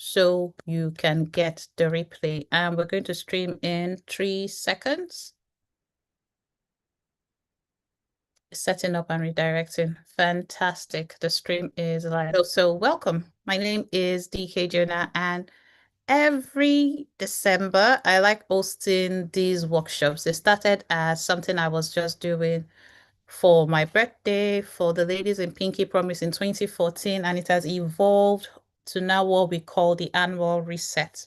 so you can get the replay. And we're going to stream in 3 seconds. Setting up and redirecting. Fantastic. The stream is live. So welcome. My name is DK Jonah, and every December, I like hosting these workshops. They started as something I was just doing for my birthday, for the ladies in Pinky Promise in 2014, and it has evolved to now what we call the annual reset.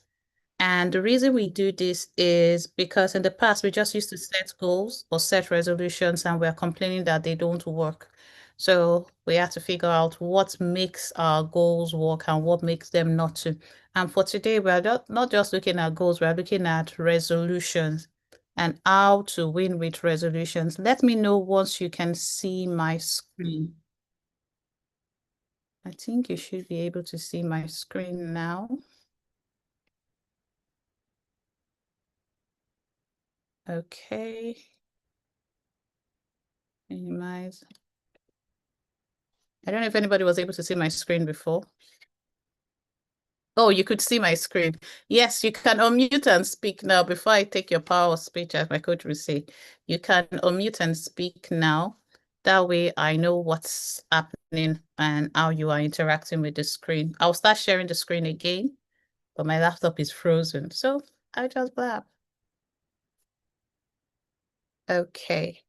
And the reason we do this is because in the past, we just used to set goals or set resolutions, and we're complaining that they don't work. So we have to figure out what makes our goals work and what makes them not to. And for today, we're not just looking at goals, we're looking at resolutions and how to win with resolutions. Let me know once you can see my screen. I think you should be able to see my screen now. Okay. Minimize. I don't know if anybody was able to see my screen before. Oh, you could see my screen. Yes, you can unmute and speak now before I take your power of speech, as my coach would say. You can unmute and speak now. That way I know what's happening and how you are interacting with the screen. I'll start sharing the screen again, but my laptop is frozen. So I just blab. Okay.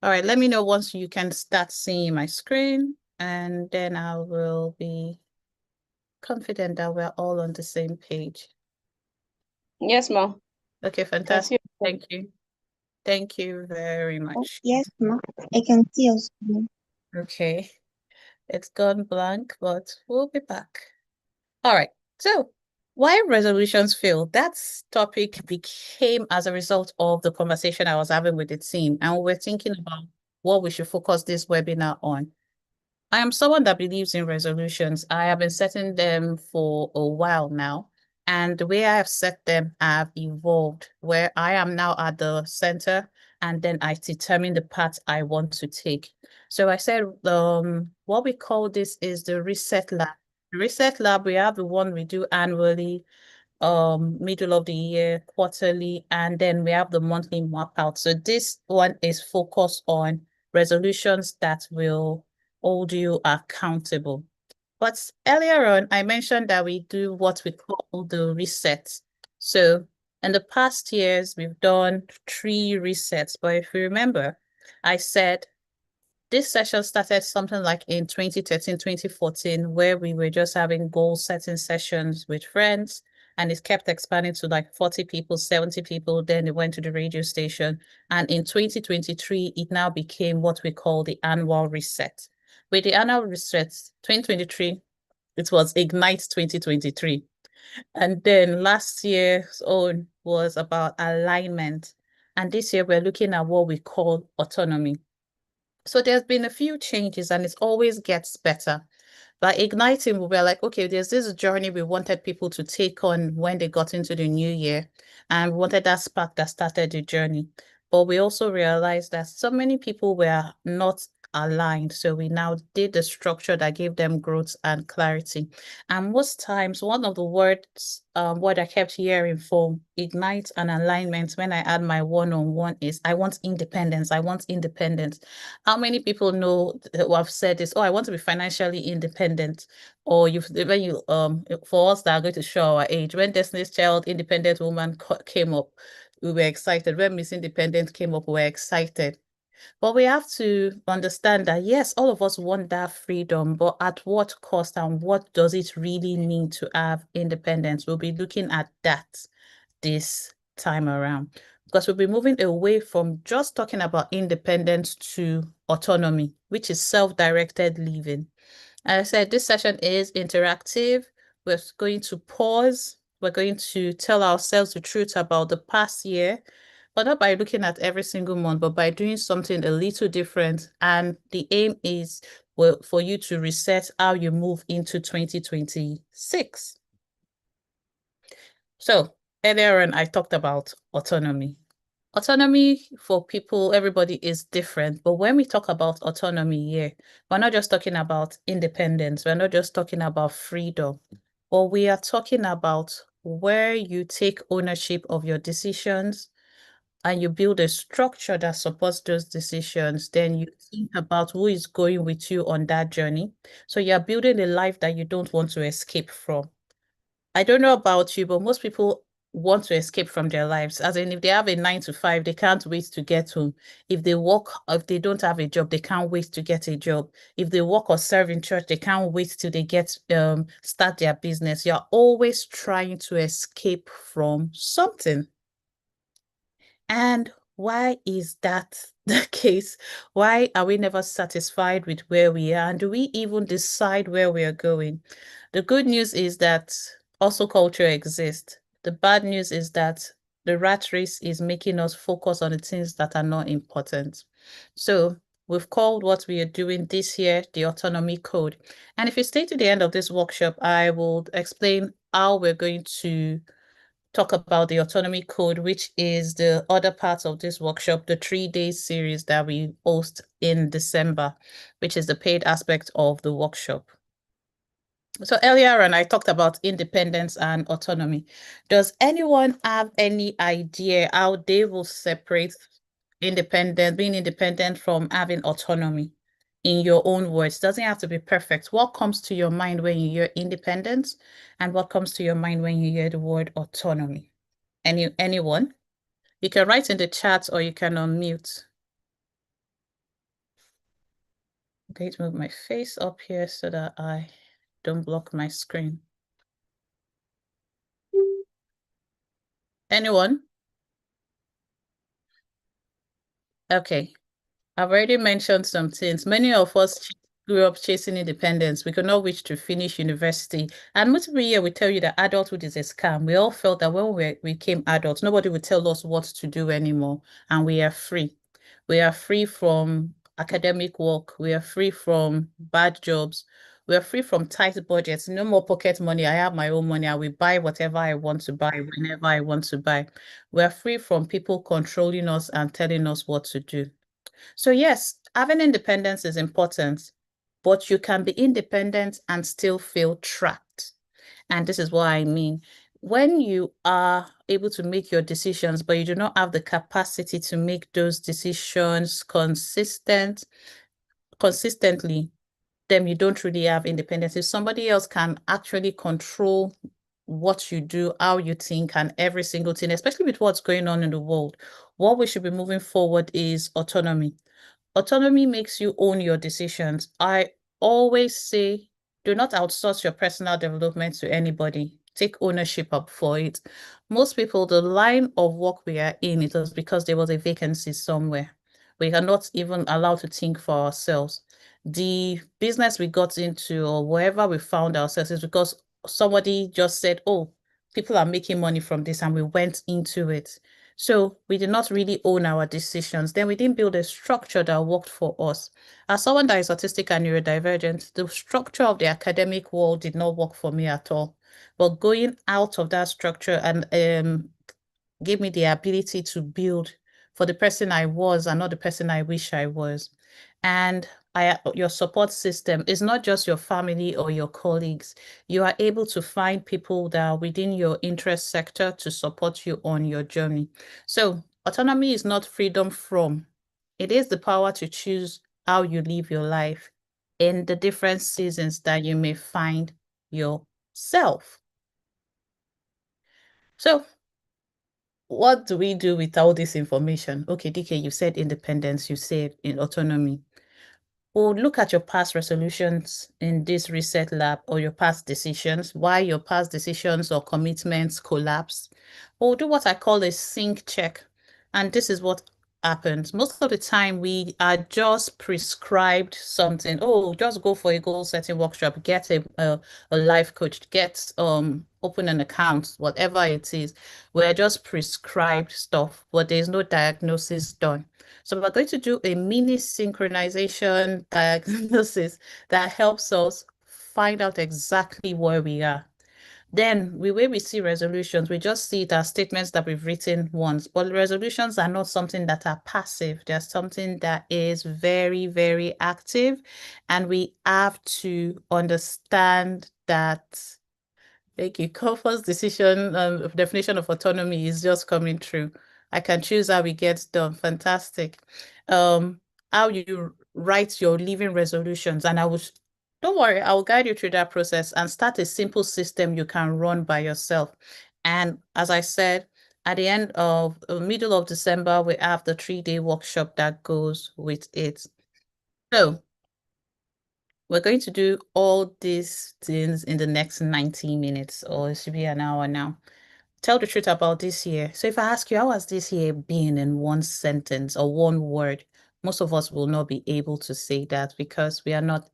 All right, let me know once you can start seeing my screen, and then I will be confident that we're all on the same page. Yes, ma'am. Okay, fantastic. Thank you. Thank you very much. Yes, ma'am. I can see your screen. Okay, it's gone blank, but we'll be back. All right, so why resolutions fail? That topic became as a result of the conversation I was having with the team, and we're thinking about what we should focus this webinar on. I am someone that believes in resolutions. I have been setting them for a while now. And the way I have set them have evolved, where I am now at the center, and then I determine the path I want to take. So I said, what we call this is the Reset Lab. The Reset Lab, we have the one we do annually, middle of the year, quarterly, and then we have the monthly map out. So this one is focused on resolutions that will hold you accountable. But earlier on, I mentioned that we do what we call the reset. So in the past years, we've done 3 resets. But if you remember, I said this session started something like in 2013, 2014, where we were just having goal setting sessions with friends. And it kept expanding to like 40 people, 70 people. Then it went to the radio station. And in 2023, it now became what we call the annual reset. With the annual reset, 2023, it was Ignite 2023. And then last year's own was about alignment. And this year, we're looking at what we call autonomy. So there's been a few changes, and it always gets better. By igniting, we were like, okay, there's this journey we wanted people to take on when they got into the new year, and we wanted that spark that started the journey. But we also realized that so many people were not aligned. So we now did the structure that gave them growth and clarity. And most times, one of the words, what I kept hearing for ignite and alignment when I add my one-on-one is, I want independence. I want independence. How many people know who have said this? Oh, I want to be financially independent. Or when you for us that are going to show our age, when Destiny's Child Independent Woman came up, we were excited. When Miss Independent came up, we were excited. But we have to understand that, yes, all of us want that freedom, but at what cost, and what does it really mean to have independence? We'll be looking at that this time around, because we'll be moving away from just talking about independence to autonomy, which is self-directed living. As I said, this session is interactive. We're going to pause. We're going to tell ourselves the truth about the past year, but not by looking at every single month, but by doing something a little different. And the aim is, well, for you to reset how you move into 2026. So earlier on, I talked about autonomy. Autonomy for people, everybody is different. But when we talk about autonomy here, we're not just talking about independence. We're not just talking about freedom. But we are talking about where you take ownership of your decisions and you build a structure that supports those decisions. Then you think about who is going with you on that journey. So you're building a life that you don't want to escape from. I don't know about you, but most people want to escape from their lives. As in, if they have a 9 to 5, they can't wait to get home. If they work, if they don't have a job, they can't wait to get a job. If they work or serve in church, they can't wait till they get start their business. You're always trying to escape from something. And why is that the case? Why are we never satisfied with where we are? And do we even decide where we are going? The good news is that also culture exists. The bad news is that the rat race is making us focus on the things that are not important. So we've called what we are doing this year the autonomy code. And if you stay to the end of this workshop, I will explain how we're going to talk about the autonomy code, which is the other part of this workshop, the 3-day series that we host in December, which is the paid aspect of the workshop. So earlier on, I talked about independence and autonomy. Does anyone have any idea how they will separate being independent from having autonomy? In your own words, doesn't have to be perfect. What comes to your mind when you hear independence, and what comes to your mind when you hear the word autonomy? Anyone? You can write in the chat or you can unmute. I'm going to move my face up here so that I don't block my screen. Anyone? Okay. I've already mentioned some things. Many of us grew up chasing independence. We could not wait to finish university. And most every year we tell you that adulthood is a scam. We all felt that when we became adults, nobody would tell us what to do anymore. And we are free. We are free from academic work. We are free from bad jobs. We are free from tight budgets. No more pocket money. I have my own money. I will buy whatever I want to buy whenever I want to buy. We are free from people controlling us and telling us what to do. So yes, having independence is important, but you can be independent and still feel trapped. And this is what I mean. When you are able to make your decisions, but you do not have the capacity to make those decisions consistently, then you don't really have independence. If somebody else can actually control what you do, how you think, and every single thing, especially with what's going on in the world, what we should be moving forward is autonomy. Autonomy makes you own your decisions. I always say, do not outsource your personal development to anybody. Take ownership up for it. Most people, the line of work we are in, it was because there was a vacancy somewhere. We are not even allowed to think for ourselves. The business we got into or wherever we found ourselves is because somebody just said, oh, people are making money from this, and we went into it. So we did not really own our decisions. Then we didn't build a structure that worked for us. As someone that is autistic and neurodivergent, the structure of the academic world did not work for me at all. But going out of that structure and gave me the ability to build for the person I was and not the person I wish I was. And your support system is not just your family or your colleagues. You are able to find people that are within your interest sector to support you on your journey. So autonomy is not freedom from, it is the power to choose how you live your life in the different seasons that you may find yourself. So what do we do with all this information? Okay, DK, you said independence, you said in autonomy. We'll look at your past resolutions in this reset lab or your past decisions, why your past decisions or commitments collapse. We'll do what I call a sync check. And this is what happens. Most of the time, we are just prescribed something. Oh, just go for a goal setting workshop, get a life coach, get open an account, whatever it is. We're just prescribed stuff, but there's no diagnosis done. So we're going to do a mini synchronization diagnosis that helps us find out exactly where we are. Then the way we see resolutions, we just see it as statements that we've written once. But resolutions are not something that are passive. They're something that is very, very active. And we have to understand that. Thank you. Comfort's decision, definition of autonomy is just coming through. I can choose how it gets done. Fantastic. How you write your living resolutions, and don't worry, I will guide you through that process and start a simple system you can run by yourself. And as I said, at the end of middle of December, we have the 3-day workshop that goes with it. So we're going to do all these things in the next 90 minutes, or it should be an hour now. Tell the truth about this year. So if I ask you, how has this year been in one sentence or one word? Most of us will not be able to say that because we are not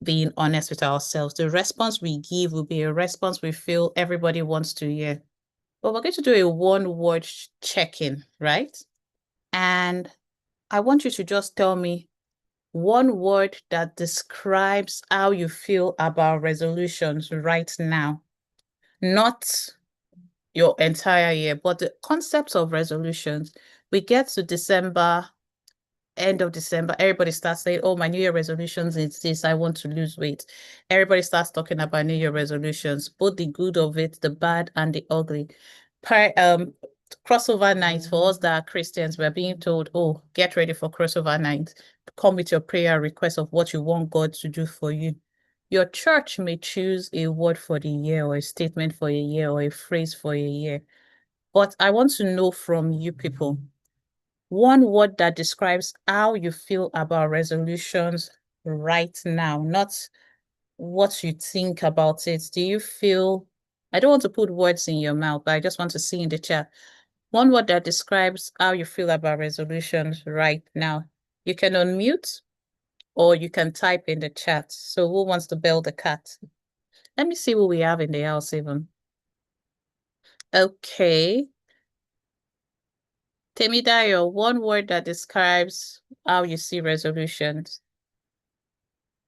being honest with ourselves. The response we give will be a response we feel everybody wants to hear. But we're going to do a one-word check-in, right? And I want you to just tell me one word that describes how you feel about resolutions right now. Not your entire year, but the concepts of resolutions. We get to December, end of December, everybody starts saying, oh, my New Year resolutions is this, I want to lose weight. Everybody starts talking about New Year resolutions, both the good of it, the bad and the ugly. Crossover night for us that are Christians, we're being told, oh, get ready for crossover night. Come with your prayer request of what you want God to do for you. Your church may choose a word for the year or a statement for a year or a phrase for a year. But I want to know from you people, one word that describes how you feel about resolutions right now, not what you think about it. Do you feel, I don't want to put words in your mouth, but I just want to see in the chat, one word that describes how you feel about resolutions right now. You can unmute or you can type in the chat. So who wants to bell the cat? Let me see what we have in the house even. Okay. Temidayo, one word that describes how you see resolutions.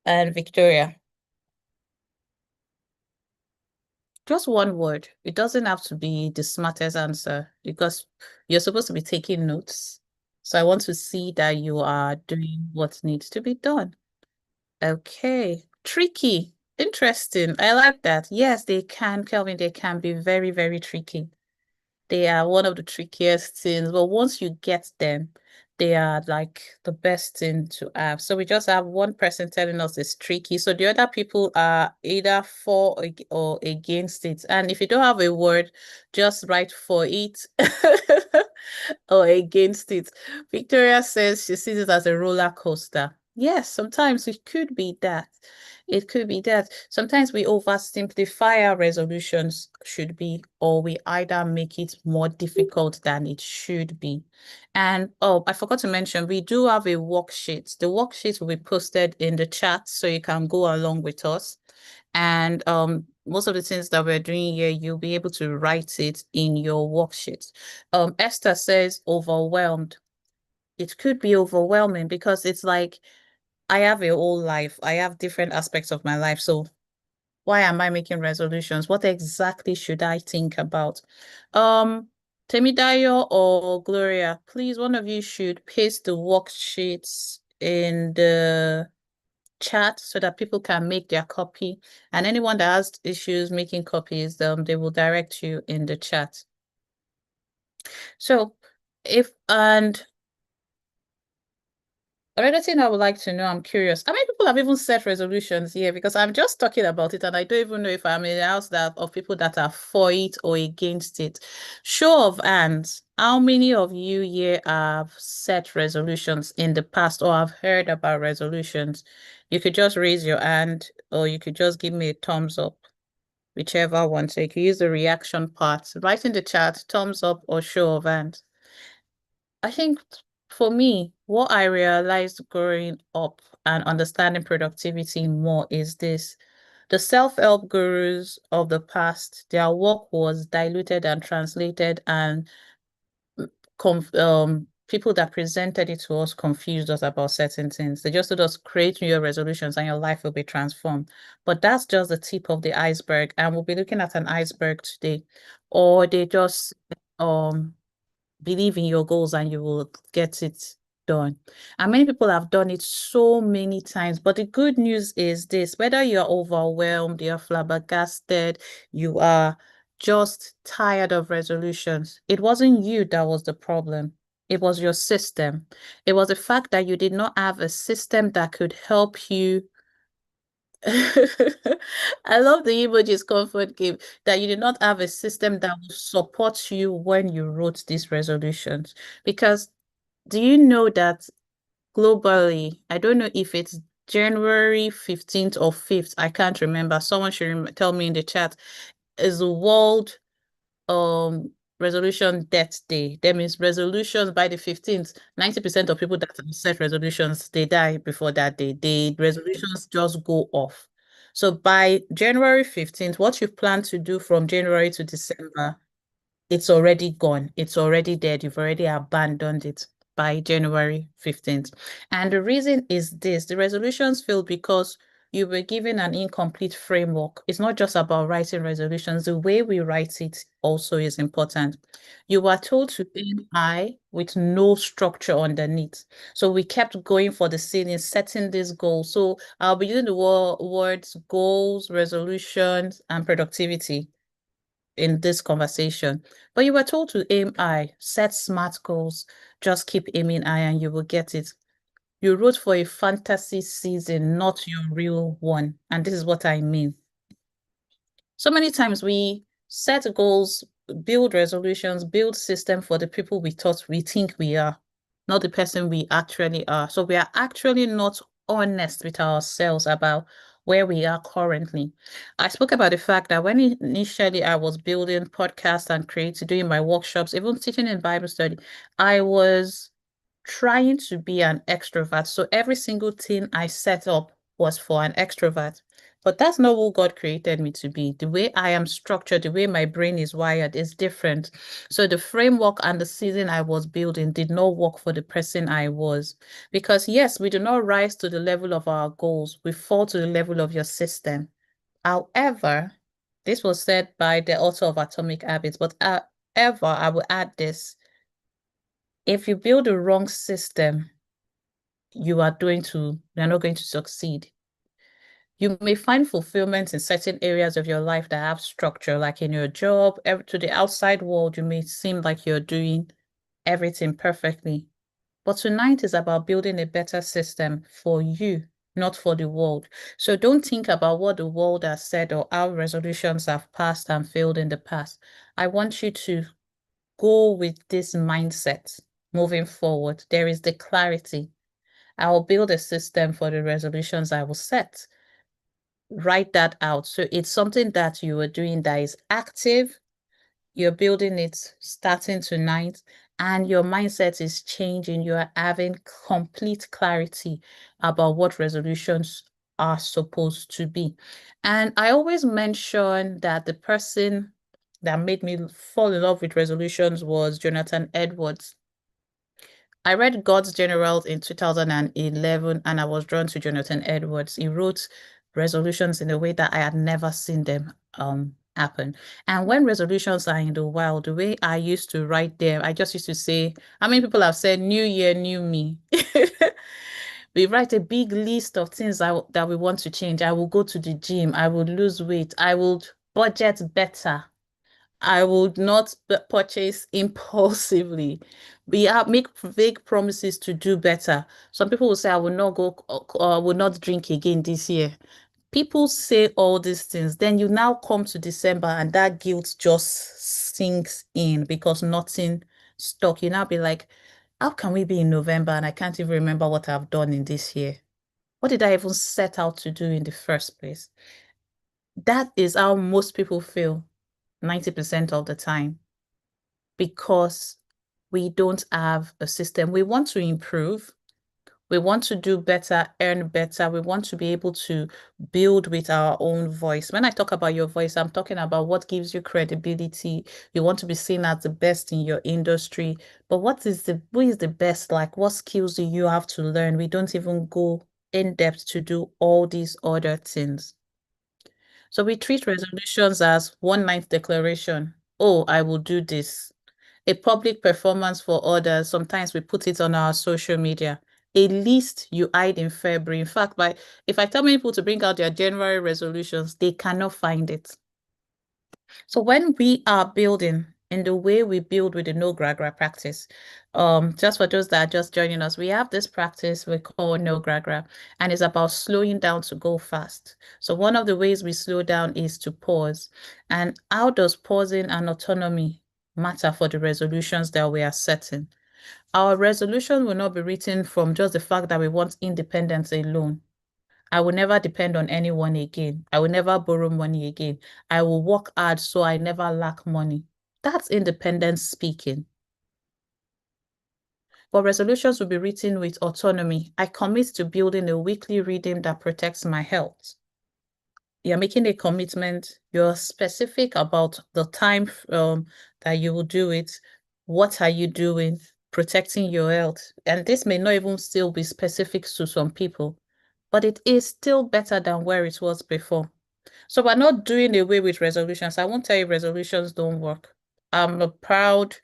And Victoria. Just one word. It doesn't have to be the smartest answer because you're supposed to be taking notes. So I want to see that you are doing what needs to be done. Okay. Tricky. Interesting. I like that. Yes, they can, Kelvin, they can be very, very tricky. They are one of the trickiest things, but once you get them, they are like the best thing to have. So we just have one person telling us it's tricky. So the other people are either for or against it. And if you don't have a word, just write for it or against it. Victoria says she sees it as a roller coaster. Yes, sometimes it could be that. It could be that sometimes we oversimplify our resolutions should be, or we either make it more difficult than it should be. And oh, I forgot to mention, we do have a worksheet. The worksheet will be posted in the chat so you can go along with us. And most of the things that we're doing here, you'll be able to write it in your worksheet. Esther says overwhelmed. It could be overwhelming because it's like, I have a whole life. I have different aspects of my life. So why am I making resolutions? What exactly should I think about? Temidayo or Gloria, please, one of you should paste the worksheets in the chat so that people can make their copy. And anyone that has issues making copies, they will direct you in the chat. So another thing I would like to know, I'm curious, how many people have even set resolutions here? Because I'm just talking about it and I don't even know if I'm in the house of people that are for it or against it. Show of hands, how many of you here have set resolutions in the past or have heard about resolutions? You could just raise your hand or you could just give me a thumbs up, whichever one. So you can use the reaction part. Write in the chat, thumbs up or show of hands. I think for me, what I realized growing up and understanding productivity more is this. The self-help gurus of the past, their work was diluted and translated and people that presented it to us confused us about certain things. They just told us create New Year resolutions and your life will be transformed. But that's just the tip of the iceberg, and we'll be looking at an iceberg today. Or they just believe in your goals and you will get it done. And many people have done it so many times. But the good news is this: whether you're overwhelmed, you're flabbergasted, you are just tired of resolutions, it wasn't you that was the problem. It was your system. It was the fact that you did not have a system that could help you. I love the emojis comfort game, that you did not have a system that will support you when you wrote these resolutions. Because do you know that globally, I don't know if it's January 15th or 5th, I can't remember. Someone should tell me in the chat, is the World Resolution Death Day. That means resolutions by the 15th, 90% of people that set resolutions, they die before that day. The resolutions just go off. So by January 15th, what you plan to do from January to December, it's already gone. It's already dead. You've already abandoned it by January 15th. And the reason is this: the resolutions failed because you were given an incomplete framework. It's not just about writing resolutions. The way we write it also is important. You were told to aim high with no structure underneath. So we kept going for the ceiling, setting these goals. So I'll be using the words goals, resolutions, and productivity in this conversation. But you were told to aim high, set smart goals, just keep aiming high and you will get it. You wrote for a fantasy season, not your real one. And this is what I mean. So many times we set goals, build resolutions, build system for the people we think we are, not the person we actually are. So we are actually not honest with ourselves about where we are currently. I spoke about the fact that when initially I was building podcasts and doing my workshops, even teaching in Bible study, I was trying to be an extrovert. So every single thing I set up was for an extrovert. But that's not who God created me to be. The way I am structured, the way my brain is wired is different. So the framework and the season I was building did not work for the person I was. Because yes, we do not rise to the level of our goals. We fall to the level of your system. However, this was said by the author of Atomic Habits, but however, I will add this: if you build a wrong system, you're not going to succeed. You may find fulfillment in certain areas of your life that have structure, like in your job. To the outside world, you may seem like you're doing everything perfectly. But tonight is about building a better system for you, not for the world. So don't think about what the world has said or how resolutions have passed and failed in the past. I want you to go with this mindset moving forward. There is the clarity. I will build a system for the resolutions I will set. Write that out. So it's something that you are doing that is active. You're building it starting tonight, and your mindset is changing. You are having complete clarity about what resolutions are supposed to be. And I always mention that the person that made me fall in love with resolutions was Jonathan Edwards. I read God's Generals in 2011 and I was drawn to Jonathan Edwards. He wrote resolutions in a way that I had never seen them happen. And when resolutions are in the wild, the way I used to write them, I just used to say, how many people have said, new year, new me? We write a big list of things that we want to change. I will go to the gym. I will lose weight. I will budget better. I would not purchase impulsively. Make vague promises to do better. Some people will say, I will not will not drink again this year. People say all these things. Then you now come to December and that guilt just sinks in because nothing stuck. You now be like, how can we be in November and I can't even remember what I've done in this year? What did I even set out to do in the first place? That is how most people feel 90% of the time, because we don't have a system. We want to improve. We want to do better, earn better. We want to be able to build with our own voice. When I talk about your voice, I'm talking about what gives you credibility. You want to be seen as the best in your industry. But who is the best? Like, what skills do you have to learn? We don't even go in depth to do all these other things. So we treat resolutions as one night declaration. Oh, I will do this. A public performance for others. Sometimes we put it on our social media. A list you hide in February. In fact, if I tell people to bring out their January resolutions, they cannot find it. So when we are building in the way we build with the No Gra Gra practice, just for those that are just joining us, we have this practice we call No Gra Gra, and it's about slowing down to go fast. So one of the ways we slow down is to pause. And how does pausing and autonomy matter for the resolutions that we are setting? Our resolution will not be written from just the fact that we want independence alone. I will never depend on anyone again. I will never borrow money again. I will work hard so I never lack money. That's independence speaking. But resolutions will be written with autonomy. I commit to building a weekly rhythm that protects my health. You're making a commitment. You're specific about the time that you will do it. What are you doing? Protecting your health. And this may not even still be specific to some people, but it is still better than where it was before. So we're not doing away with resolutions. I won't tell you resolutions don't work. I'm a proud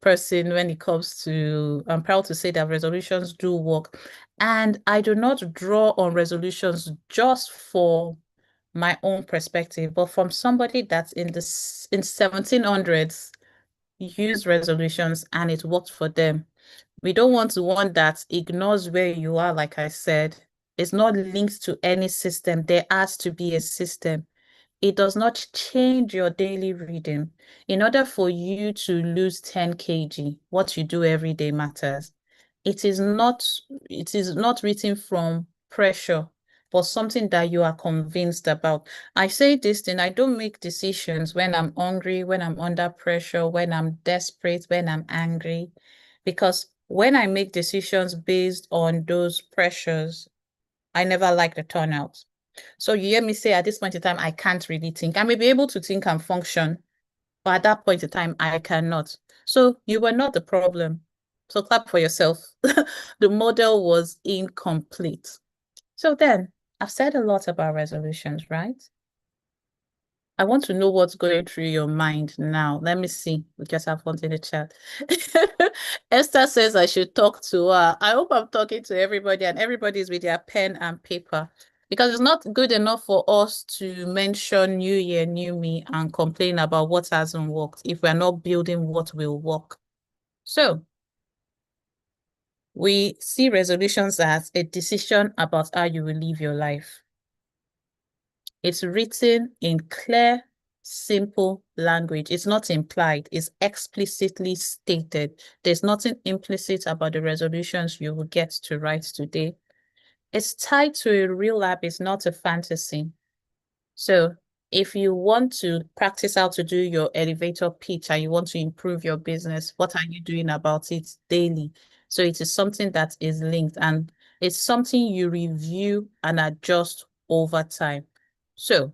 person when it comes to, I'm proud to say that resolutions do work. And I do not draw on resolutions just for my own perspective, but from somebody that's in 1700s used resolutions and it worked for them. We don't want one that ignores where you are, like I said. It's not linked to any system. There has to be a system. It does not change your daily reading. In order for you to lose 10 kg, what you do every day matters. It is not written from pressure, but something that you are convinced about. I say this thing, I don't make decisions when I'm hungry, when I'm under pressure, when I'm desperate, when I'm angry, because when I make decisions based on those pressures, I never like the turnout. So you hear me say at this point in time, I can't really think. I may be able to think and function, but at that point in time, I cannot. So you were not the problem. So clap for yourself. The model was incomplete. So then, I've said a lot about resolutions, right? I want to know what's going through your mind now. Let me see. We just have one in the chat. Esther says I should talk to her. I hope I'm talking to everybody and everybody's with their pen and paper, because it's not good enough for us to mention new year, new me and complain about what hasn't worked if we're not building what will work. So we see resolutions as a decision about how you will live your life. It's written in clear, simple language. It's not implied. It's explicitly stated. There's nothing implicit about the resolutions you will get to write today. It's tied to a real app. It's not a fantasy. So if you want to practice how to do your elevator pitch and you want to improve your business, what are you doing about it daily? So it is something that is linked and it's something you review and adjust over time. So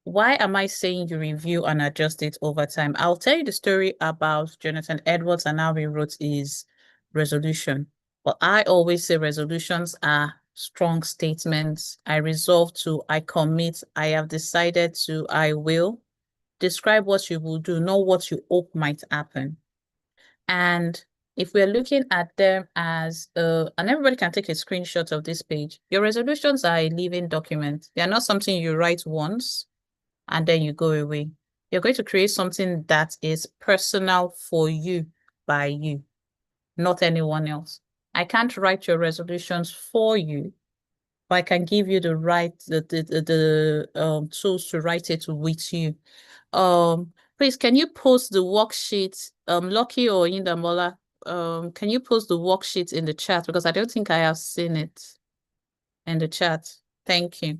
why am I saying you review and adjust it over time? I'll tell you the story about Jonathan Edwards and how he wrote his resolution. But I always say resolutions are strong statements. I resolve to, I commit, I have decided to, I will. Describe what you will do, not what you hope might happen. And if we're looking at them as, and everybody can take a screenshot of this page, your resolutions are a living document. They are not something you write once and then you go away. You're going to create something that is personal for you by you, not anyone else. I can't write your resolutions for you, but I can give you the tools to write it with you. Please, can you post the worksheet, Lucky or Indamola? Can you post the worksheet in the chat, because I don't think I have seen it in the chat. Thank you.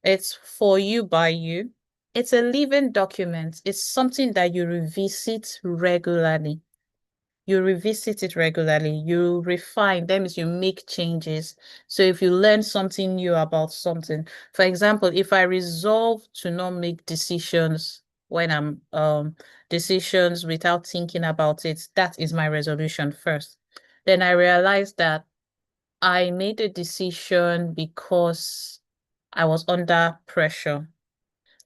It's for you by you. It's a living document. It's something that you revisit regularly. You revisit it regularly. You refine. That means you make changes. So if you learn something new about something, for example, if I resolve to not make decisions when I'm decisions without thinking about it, that is my resolution first. Then I realized that I made a decision because I was under pressure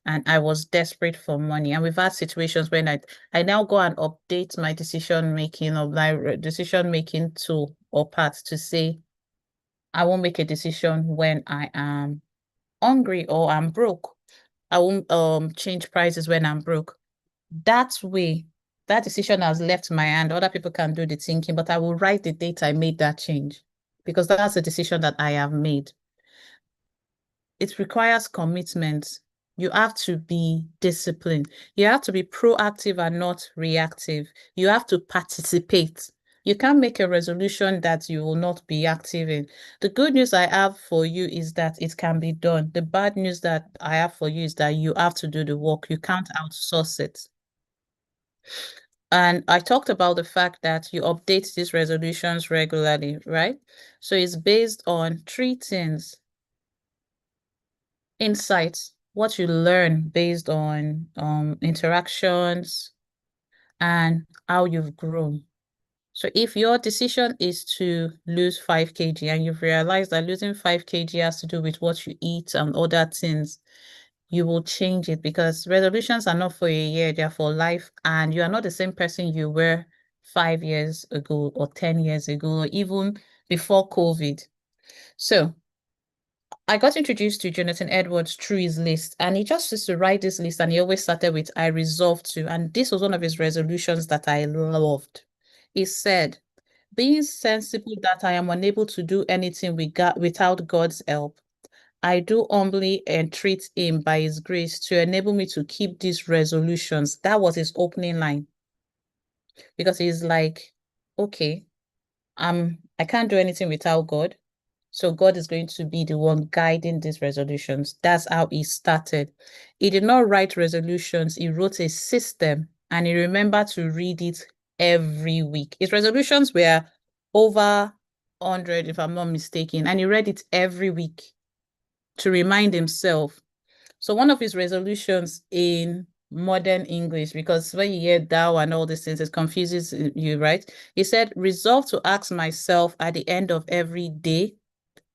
and I was desperate for money. And we've had situations when I now go and update my decision making of my decision making tool or path to say I won't make a decision when I am hungry or I'm broke. I won't change prices when I'm broke. That way, that decision has left my hand. Other people can do the thinking, but I will write the date I made that change because that's a decision that I have made. It requires commitment. You have to be disciplined. You have to be proactive and not reactive. You have to participate. You can't make a resolution that you will not be active in. The good news I have for you is that it can be done. The bad news that I have for you is that you have to do the work. You can't outsource it. And I talked about the fact that you update these resolutions regularly, right? So it's based on three things. Insights, what you learn based on interactions and how you've grown. So if your decision is to lose 5 kg and you've realized that losing 5 kg has to do with what you eat and other things, you will change it because resolutions are not for a year, they're for life. And you are not the same person you were 5 years ago or 10 years ago, or even before COVID. So I got introduced to Jonathan Edwards through his list, and he just used to write this list, and he always started with, I resolved to, and this was one of his resolutions that I loved. He said, being sensible that I am unable to do anything without God's help, I do humbly entreat him by his grace to enable me to keep these resolutions. That was his opening line. Because he's like, okay, I can't do anything without God. So God is going to be the one guiding these resolutions. That's how he started. He did not write resolutions. He wrote a system and he remembered to read it every week. His resolutions were over 100, if I'm not mistaken, and he read it every week to remind himself. So one of his resolutions in modern English, because when you hear thou and all these things, it confuses you, right? He said, resolve to ask myself at the end of every day,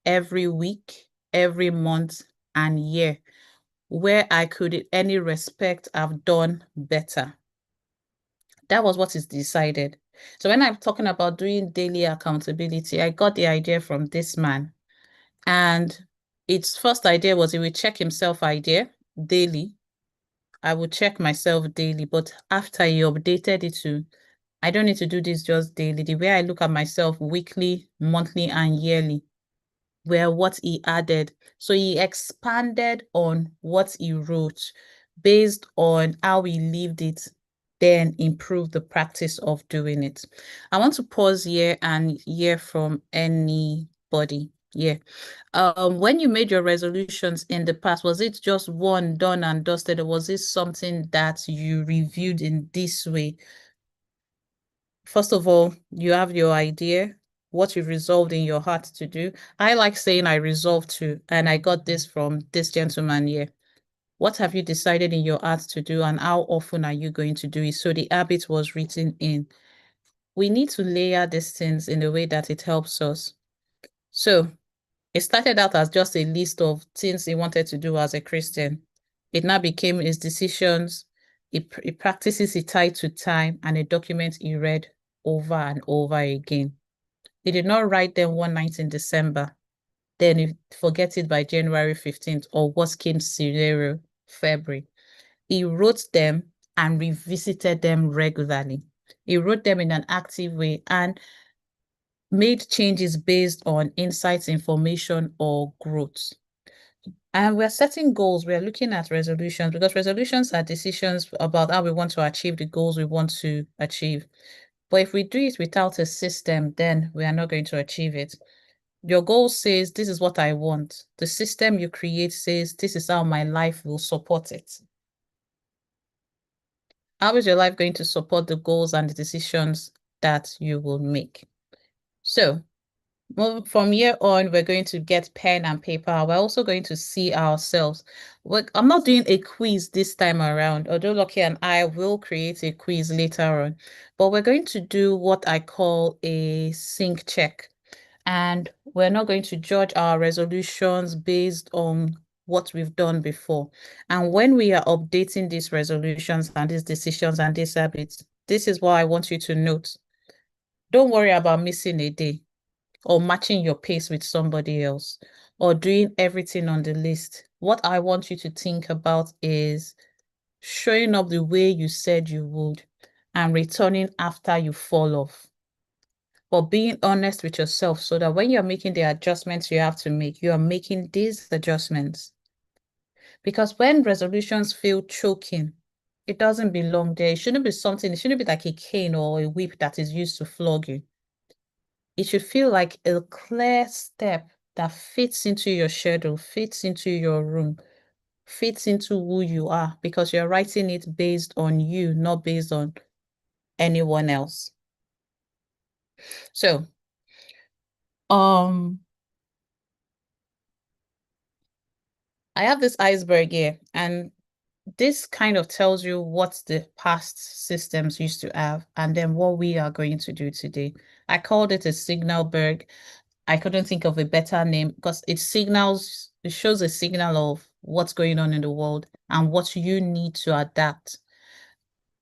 every week, every month, and year, where I could in any respect have done better. That was what is decided. So when I'm talking about doing daily accountability, I got the idea from this man. And its first idea was he would check himself daily. I would check myself daily, but after he updated it to, I don't need to do this just daily. The way I look at myself weekly, monthly, and yearly were what he added. So he expanded on what he wrote based on how he lived it, then improve the practice of doing it. I want to pause here and hear from anybody. Yeah. When you made your resolutions in the past, was it just one done and dusted, or was it something that you reviewed in this way? First of all, you have your idea, what you've resolved in your heart to do. I like saying I resolved to, and I got this from this gentleman here. What have you decided in your heart to do, and how often are you going to do it? So the habit was written in. We need to layer these things in a way that it helps us. So it started out as just a list of things he wanted to do as a Christian. It now became his decisions. He practices it tied to time and a document he read over and over again. He did not write them one night in December. Then he forget it by January 15th or worst case scenario, February. He wrote them and revisited them regularly. He wrote them in an active way and made changes based on insights, information, or growth. And we're setting goals. We're looking at resolutions because resolutions are decisions about how we want to achieve the goals we want to achieve. But if we do it without a system, then we are not going to achieve it. Your goal says, this is what I want. The system you create says, this is how my life will support it. How is your life going to support the goals and the decisions that you will make. So from here on, we're going to get pen and paper. We're also going to see ourselves. I'm not doing a quiz this time around, although Lucky and I will create a quiz later on. But we're going to do what I call a sync check. And we're not going to judge our resolutions based on what we've done before. And when we are updating these resolutions and these decisions and these habits, this is what I want you to note. Don't worry about missing a day or matching your pace with somebody else or doing everything on the list. What I want you to think about is showing up the way you said you would and returning after you fall off. But being honest with yourself so that when you're making the adjustments you have to make, you are making these adjustments. Because when resolutions feel choking, it doesn't belong there. It shouldn't be something, it shouldn't be like a cane or a whip that is used to flog you. It should feel like a clear step that fits into your schedule, fits into your room, fits into who you are, because you're writing it based on you, not based on anyone else. So, I have this iceberg here, and this kind of tells you what the past systems used to have and then what we are going to do today. I called it a signal berg. I couldn't think of a better name because it shows a signal of what's going on in the world and what you need to adapt.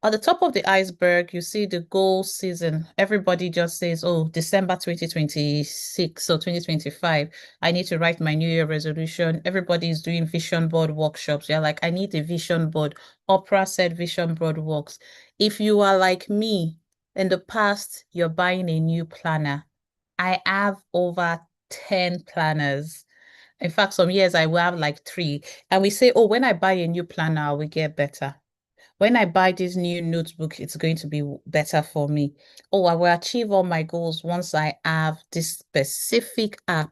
At the top of the iceberg, you see the goal season. Everybody just says, oh, December 2026 or 2025, I need to write my New Year resolution. Everybody is doing vision board workshops. You're like, I need a vision board. Oprah said vision board works. If you are like me, in the past, you're buying a new planner. I have over 10 planners. In fact, some years I will have like 3. And we say, oh, when I buy a new planner, I will get better. When I buy this new notebook, it's going to be better for me. Oh, I will achieve all my goals once I have this specific app.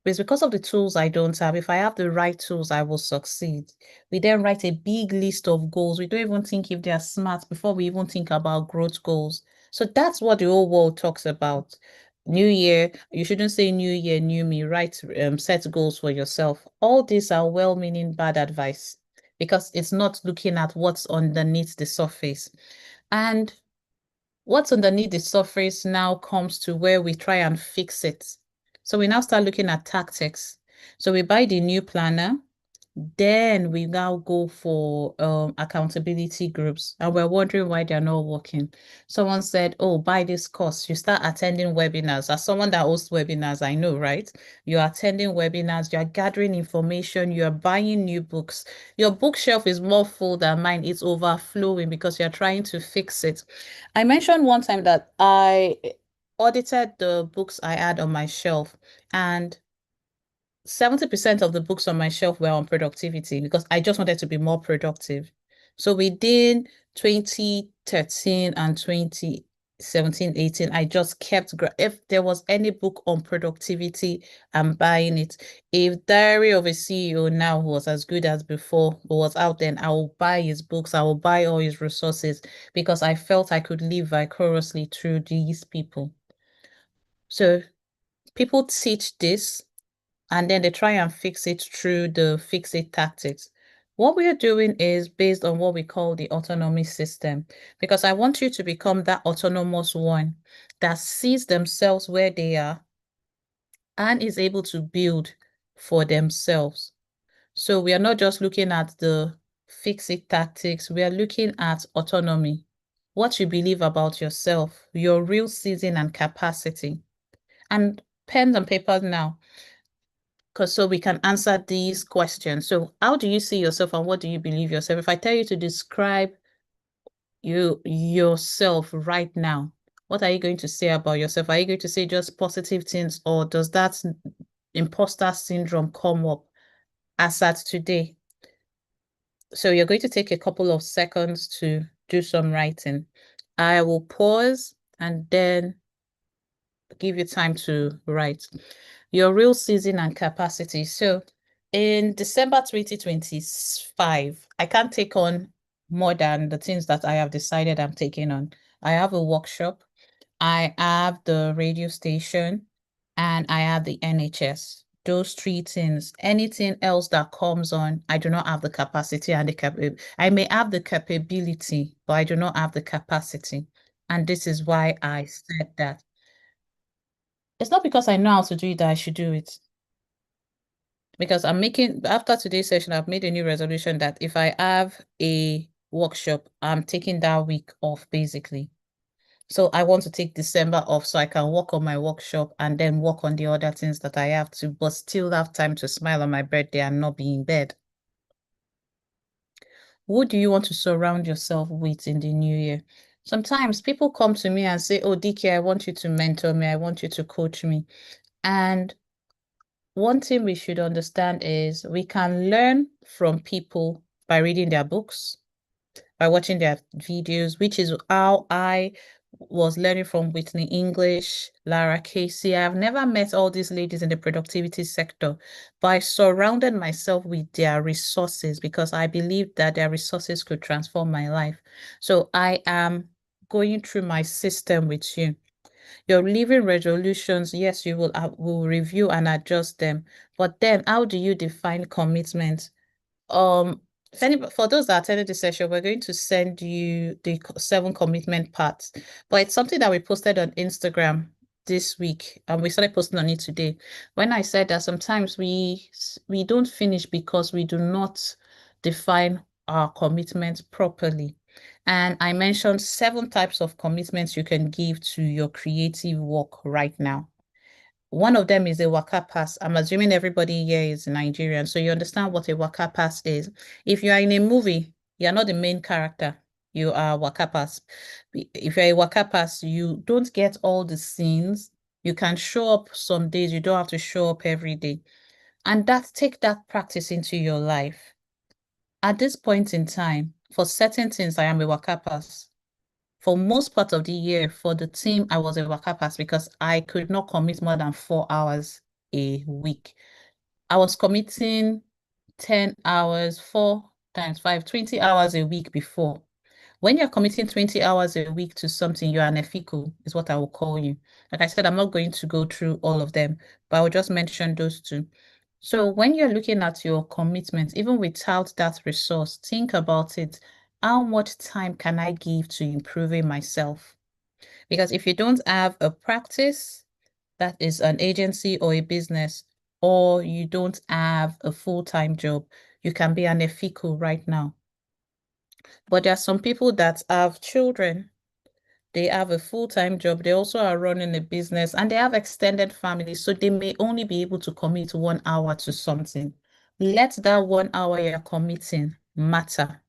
It's because of the tools I don't have. If I have the right tools, I will succeed. We then write a big list of goals. We don't even think if they are smart before we even think about growth goals. So that's what the whole world talks about. New year, you shouldn't say new year, new me, right? Set goals for yourself. All these are well-meaning bad advice because it's not looking at what's underneath the surface. And what's underneath the surface now comes to where we try and fix it. So we now start looking at tactics. So we buy the new planner, then we now go for accountability groups, and we're wondering why they're not working. Someone said, oh, buy this course. You start attending webinars. As someone that hosts webinars, I know, right? You're attending webinars, you're gathering information, you're buying new books. Your bookshelf is more full than mine. It's overflowing because you're trying to fix it. I mentioned one time that I audited the books I had on my shelf, and 70% of the books on my shelf were on productivity because I just wanted to be more productive. So within 2013 and 2017, 18, I just kept, if there was any book on productivity, I'm buying it. If Diary of a CEO now was as good as before, was out then, I will buy his books, I will buy all his resources because I felt I could live vicariously through these people. So people teach this and then they try and fix it through the fix it tactics. What we are doing is based on what we call the autonomy system, because I want you to become that autonomous one that sees themselves where they are and is able to build for themselves. So we are not just looking at the fix it tactics, we are looking at autonomy, what you believe about yourself, your real season and capacity. And pens and papers now, because so we can answer these questions. So how do you see yourself and what do you believe yourself? If I tell you to describe yourself right now, what are you going to say about yourself? Are you going to say just positive things, or does that imposter syndrome come up as at today? So you're going to take a couple of seconds to do some writing. I will pause and then give you time to write. Your real season and capacity. So in December 2025, I can't take on more than the things that I have decided I'm taking on. I have a workshop, I have the radio station, and I have the NHS. Those three things. Anything else that comes on, I do not have the capacity and the I may have the capability, but I do not have the capacity. And this is why I said that. It's not because I know how to do it that I should do it. Because after today's session, I've made a new resolution that if I have a workshop, I'm taking that week off basically. So I want to take December off so I can work on my workshop and then work on the other things that I have to, but still have time to smile on my birthday and not be in bed. Who do you want to surround yourself with in the new year? Sometimes people come to me and say, oh, DK, I want you to mentor me. I want you to coach me. And one thing we should understand is we can learn from people by reading their books, by watching their videos, which is how I was learning from Whitney English, Lara Casey. I've never met all these ladies in the productivity sector, but I surrounded myself with their resources because I believed that their resources could transform my life. So I am going through my system with you. Your living resolutions, yes, you will review and adjust them. But then how do you define commitment? For those that attended the session, we're going to send you the 7 commitment parts. But it's something that we posted on Instagram this week, and we started posting on it today. When I said that sometimes we don't finish because we do not define our commitments properly. And I mentioned 7 types of commitments you can give to your creative work right now. One of them is a waka pass. I'm assuming everybody here is Nigerian, so you understand what a waka pass is. If you are in a movie, you're not the main character. You are waka pass. If you're a waka pass, you don't get all the scenes. You can show up some days. You don't have to show up every day. And take that practice into your life. At this point in time, for certain things, I am a waka pass. For most part of the year, for the team, I was a waka pass because I could not commit more than 4 hours a week. I was committing 10 hours, 4 times 5, 20 hours a week before. When you're committing 20 hours a week to something, you're an ethical, is what I will call you. Like I said, I'm not going to go through all of them, but I will just mention those 2. So when you're looking at your commitment, even without that resource, think about it. How much time can I give to improving myself? Because if you don't have a practice that is an agency or a business, or you don't have a full-time job, you can be an ethical right now. But there are some people that have children. They have a full-time job. They also are running a business and they have extended families. So they may only be able to commit 1 hour to something. Let that 1 hour you're committing matter.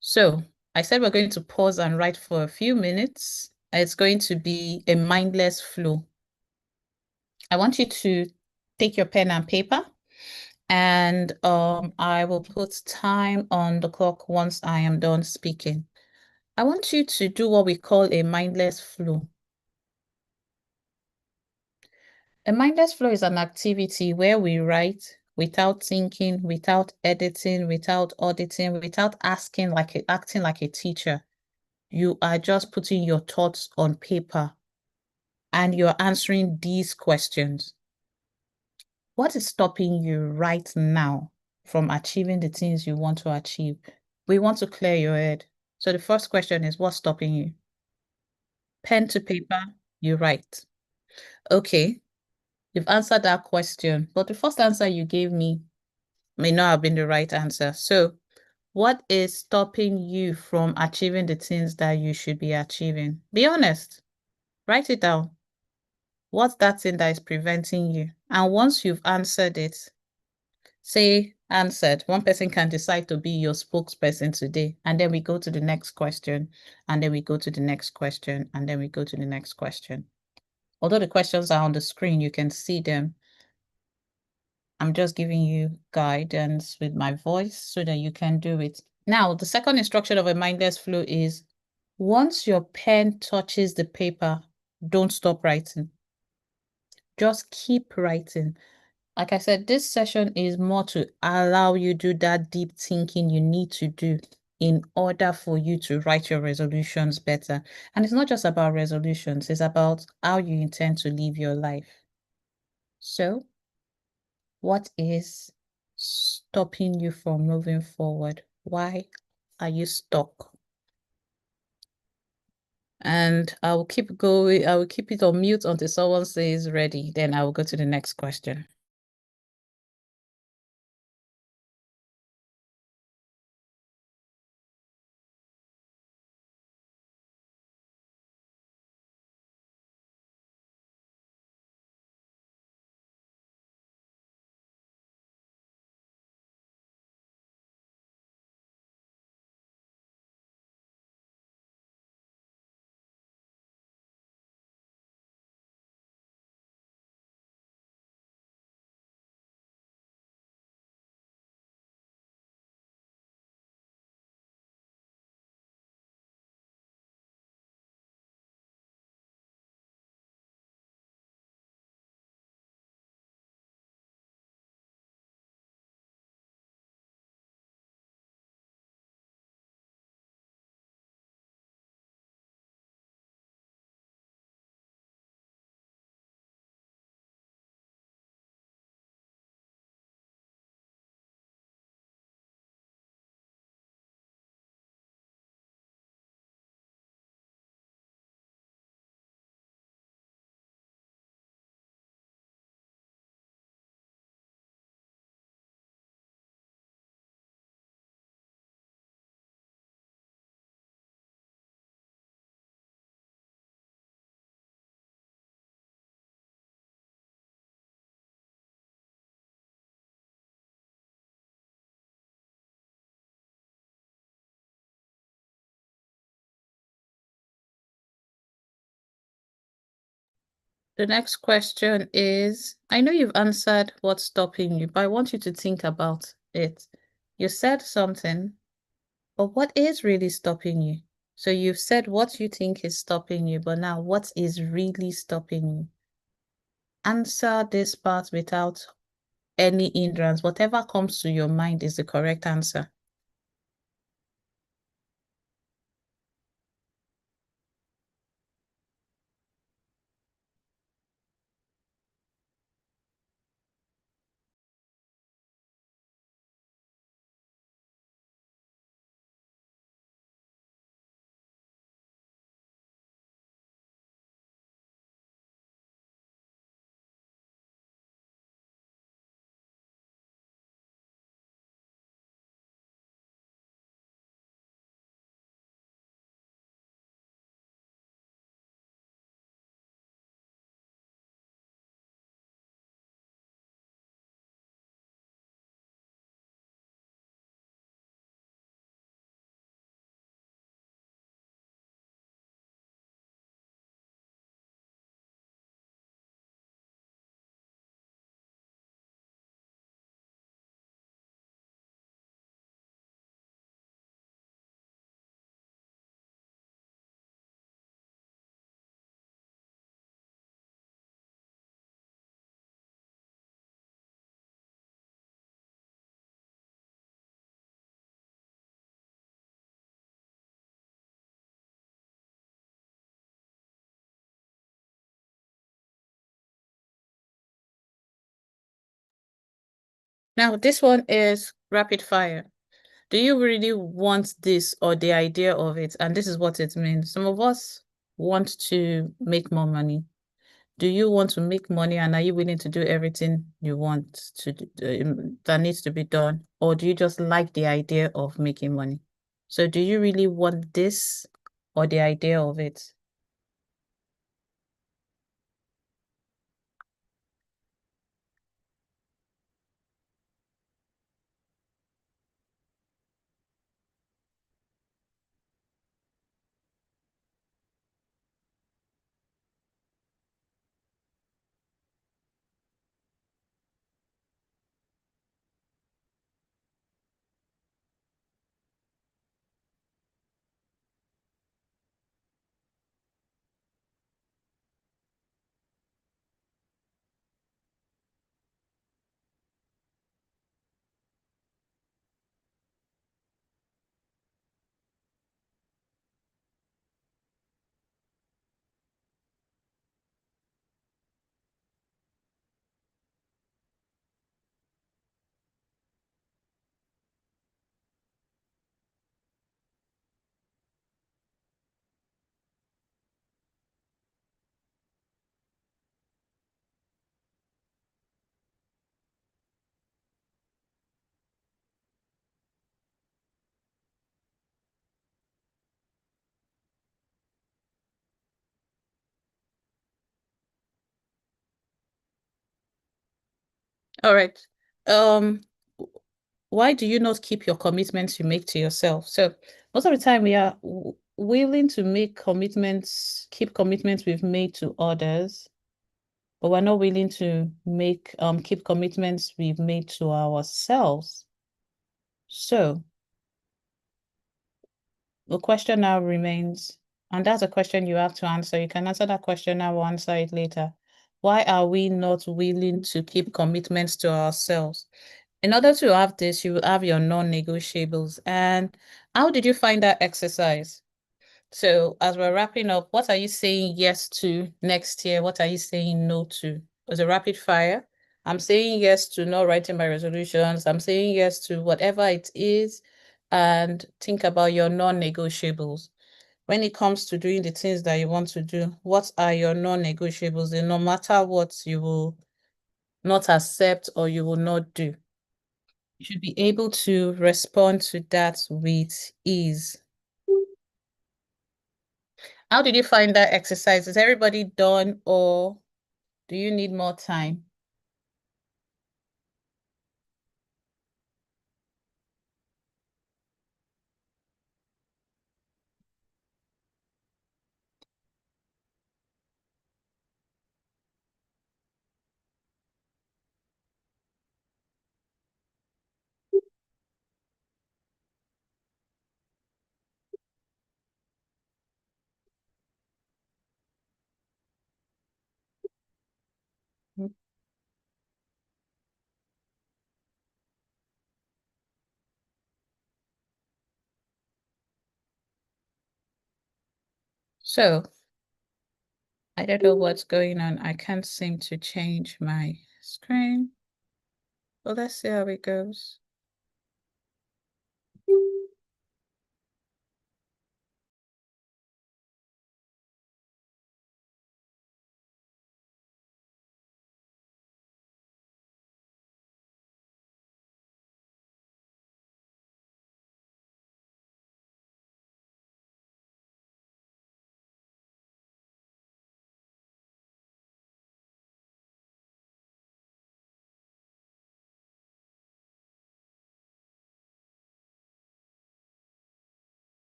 So I said we're going to pause and write for a few minutes. It's going to be a mindless flow. I want you to take your pen and paper, and I will put time on the clock once I am done speaking. I want you to do what we call a mindless flow. A mindless flow is an activity where we write without thinking, without editing, without auditing, without acting like a teacher. You are just putting your thoughts on paper and you're answering these questions. What is stopping you right now from achieving the things you want to achieve? We want to clear your head. So the first question is, what's stopping you? Pen to paper, you write. Okay, you've answered that question, but the first answer you gave me may not have been the right answer. So what is stopping you from achieving the things that you should be achieving? Be honest. Write it down. What's that thing that is preventing you? And once you've answered it, say answered. One person can decide to be your spokesperson today. And then we go to the next question. And then we go to the next question. And then we go to the next question. Although the questions are on the screen, you can see them. I'm just giving you guidance with my voice so that you can do it. Now, the second instruction of a mindless flow is once your pen touches the paper, don't stop writing. Just keep writing. Like I said, this session is more to allow you do that deep thinking you need to do in order for you to write your resolutions better? And it's not just about resolutions, it's about how you intend to live your life. So, what is stopping you from moving forward? Why are you stuck? And I will keep going. I will keep it on mute until someone says ready. Then I will go to the next question. The next question is, I know you've answered what's stopping you, but I want you to think about it. You said something, but what is really stopping you? So you've said what you think is stopping you, but now what is really stopping you? Answer this part without any hindrance. Whatever comes to your mind is the correct answer. Now, this one is rapid fire. Do you really want this or the idea of it? And this is what it means. Some of us want to make more money. Do you want to make money and are you willing to do everything you want to do, that needs to be done? Or do you just like the idea of making money? So do you really want this or the idea of it? All right. Um, why do you not keep your commitments you make to yourself? So most of the time we are willing to make commitments, keep commitments we've made to others, but we're not willing to make keep commitments we've made to ourselves. So the question now remains, and that's a question you have to answer. You can answer that question now or answer it later. Why are we not willing to keep commitments to ourselves? In order to have this, you will have your non-negotiables. And how did you find that exercise? So as we're wrapping up, what are you saying yes to next year? What are you saying no to? As a rapid fire, I'm saying yes to not writing my resolutions. I'm saying yes to whatever it is. And think about your non-negotiables. When it comes to doing the things that you want to do, what are your non-negotiables? And no matter what you will not accept or you will not do. You should be able to respond to that with ease. How did you find that exercise? Is everybody done or do you need more time? So I don't know what's going on. I can't seem to change my screen. Well, let's see how it goes.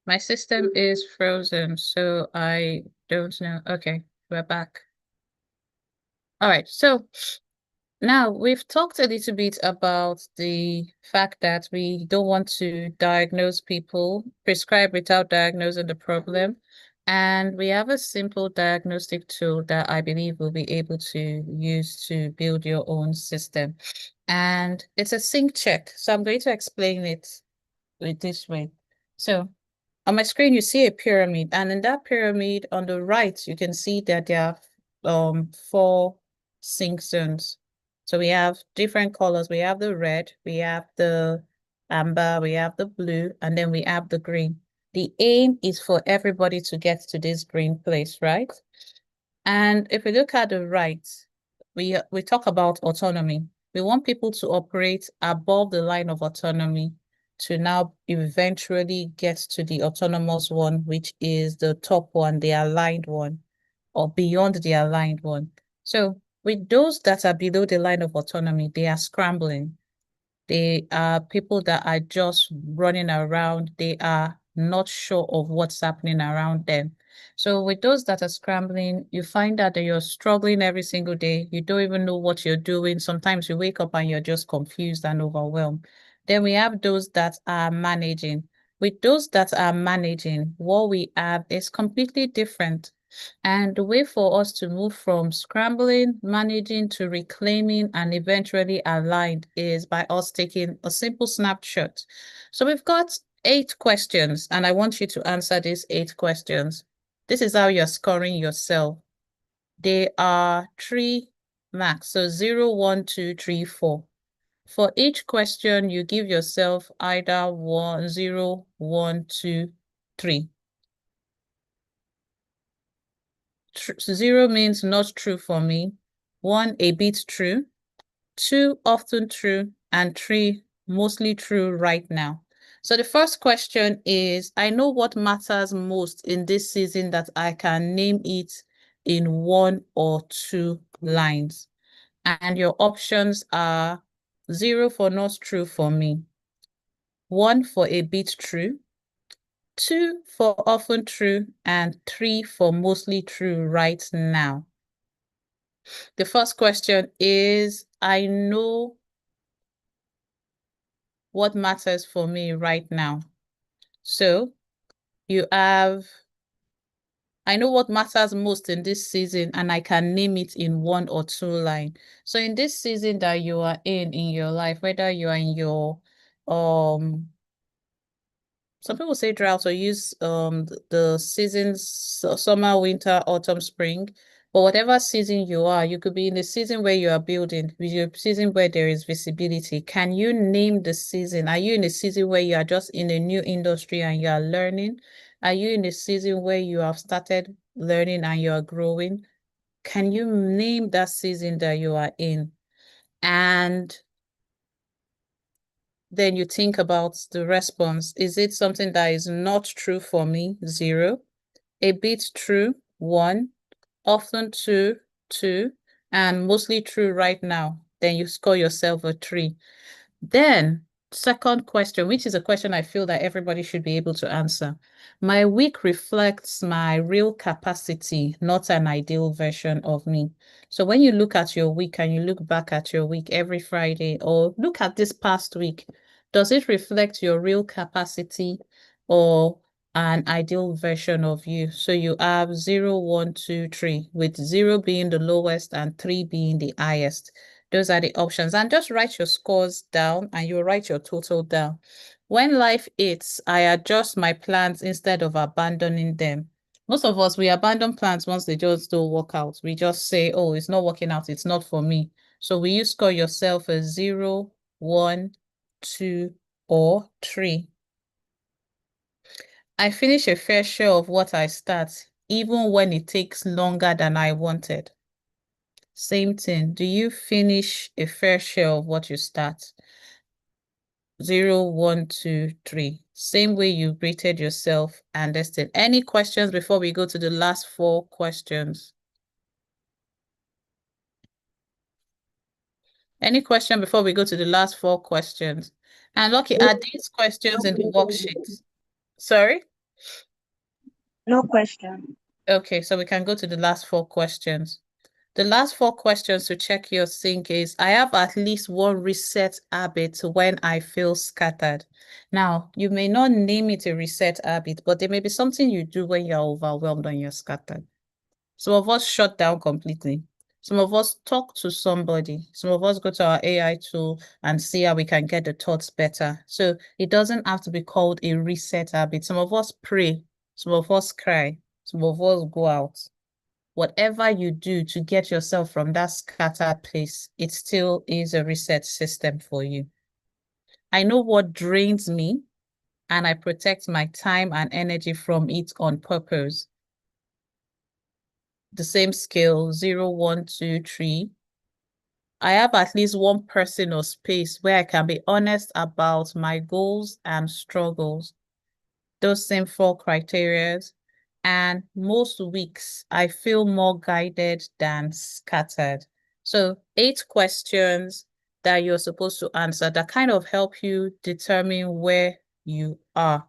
My system is frozen, so I don't know. Okay, we're back. All right, so now we've talked a little bit about the fact that we don't want to diagnose people, prescribe without diagnosing the problem. And we have a simple diagnostic tool that I believe we'll be able to use to build your own system. And it's a sync check. So I'm going to explain it this way. So on my screen, you see a pyramid, and in that pyramid on the right, you can see that there are 4 sync zones. So we have different colors. We have the red, we have the amber, we have the blue, and then we have the green. The aim is for everybody to get to this green place, right? And if we look at the right, we talk about autonomy. We want people to operate above the line of autonomy to now eventually get to the autonomous one, which is the top one, the aligned one, or beyond the aligned one. So with those that are below the line of autonomy, they are scrambling. They are people that are just running around. They are not sure of what's happening around them. So with those that are scrambling, you find that you're struggling every single day. You don't even know what you're doing. Sometimes you wake up and you're just confused and overwhelmed. Then we have those that are managing. With those that are managing, what we have is completely different. And the way for us to move from scrambling, managing to reclaiming and eventually aligned is by us taking a simple snapshot. So we've got 8 questions, and I want you to answer these 8 questions. This is how you're scoring yourself. They are 3 marks, so 0, 1, 2, 3, 4. For each question, you give yourself either 1, 0, 1, 2, 3. 0 means not true for me. 1, a bit true. 2, often true. And 3, mostly true right now. So the first question is, I know what matters most in this season that I can name it in 1 or 2 lines. And your options are 0 for not true for me, 1 for a bit true, 2 for often true, and 3 for mostly true right now. The first question is, I know what matters for me right now. So you have, I know what matters most in this season, and I can name it in 1 or 2 lines. So in this season that you are in your life, whether you are in your some people say drought or use the seasons, summer, winter, autumn, spring. But whatever season you are, you could be in the season where you are building, with your season where there is visibility. Can you name the season? Are you in a season where you are just in a new industry and you are learning? Are you in a season where you have started learning and you are growing? Can you name that season that you are in? And then you think about the response. Is it something that is not true for me? 0. A bit true, 1. Often 2, 2. And mostly true right now. Then you score yourself a 3. Then, second question, which is a question I feel that everybody should be able to answer. My week reflects my real capacity, not an ideal version of me. So when you look at your week and you look back at your week every Friday, or look at this past week, does it reflect your real capacity or an ideal version of you? So you have 0, 1, 2, 3, with 0 being the lowest and 3 being the highest. Those are the options. And just write your scores down and you write your total down. When life hits, I adjust my plans instead of abandoning them. Most of us, we abandon plans once they just don't work out. We just say, oh, it's not working out. It's not for me. So will you score yourself a 0, 1, 2, or 3? I finish a fair share of what I start, even when it takes longer than I wanted. Same thing. Do you finish a fair share of what you start? 0, 1, 2, 3. Same way you rated yourself and listed. Any questions before we go to the last 4 questions? Any question before we go to the last 4 questions? And Lucky, are these questions in the worksheet? Sorry? No question. Okay, so we can go to the last 4 questions. The last 4 questions to check your sync is, I have at least one reset habit when I feel scattered. Now, you may not name it a reset habit, but there may be something you do when you're overwhelmed and you're scattered. Some of us shut down completely. Some of us talk to somebody. Some of us go to our AI tool and see how we can get the thoughts better. So it doesn't have to be called a reset habit. Some of us pray. Some of us cry. Some of us go out. Whatever you do to get yourself from that scattered place, it still is a reset system for you. I know what drains me, and I protect my time and energy from it on purpose. The same scale, 0, 1, 2, 3. I have at least one person or space where I can be honest about my goals and struggles. Those same 4 criteria. And most weeks, I feel more guided than scattered. So 8 questions that you're supposed to answer that kind of help you determine where you are.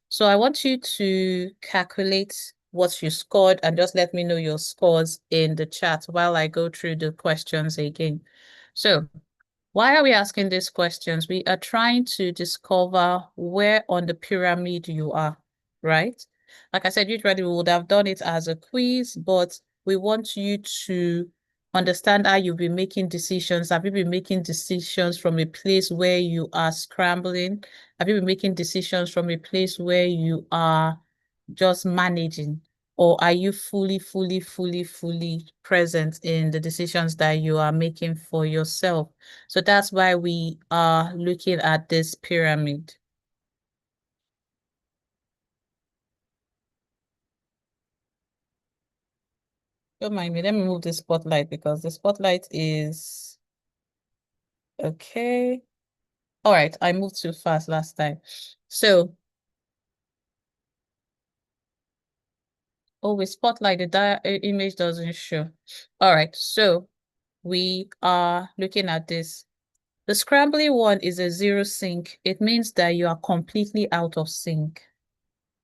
So I want you to calculate what you scored and just let me know your scores in the chat while I go through the questions again. So why are we asking these questions? We are trying to discover where on the pyramid you are, right? Like I said, usually we would have done it as a quiz, but we want you to understand how you've been making decisions. Have you been making decisions from a place where you are scrambling? Have you been making decisions from a place where you are just managing? Or are you fully present in the decisions that you are making for yourself? So that's why we are looking at this pyramid. Don't mind me, let me move the spotlight because the spotlight is okay. All right, I moved too fast last time. So, oh, we spotlight the image doesn't show. All right, so we are looking at this. The scrambling one is a zero sync. It means that you are completely out of sync.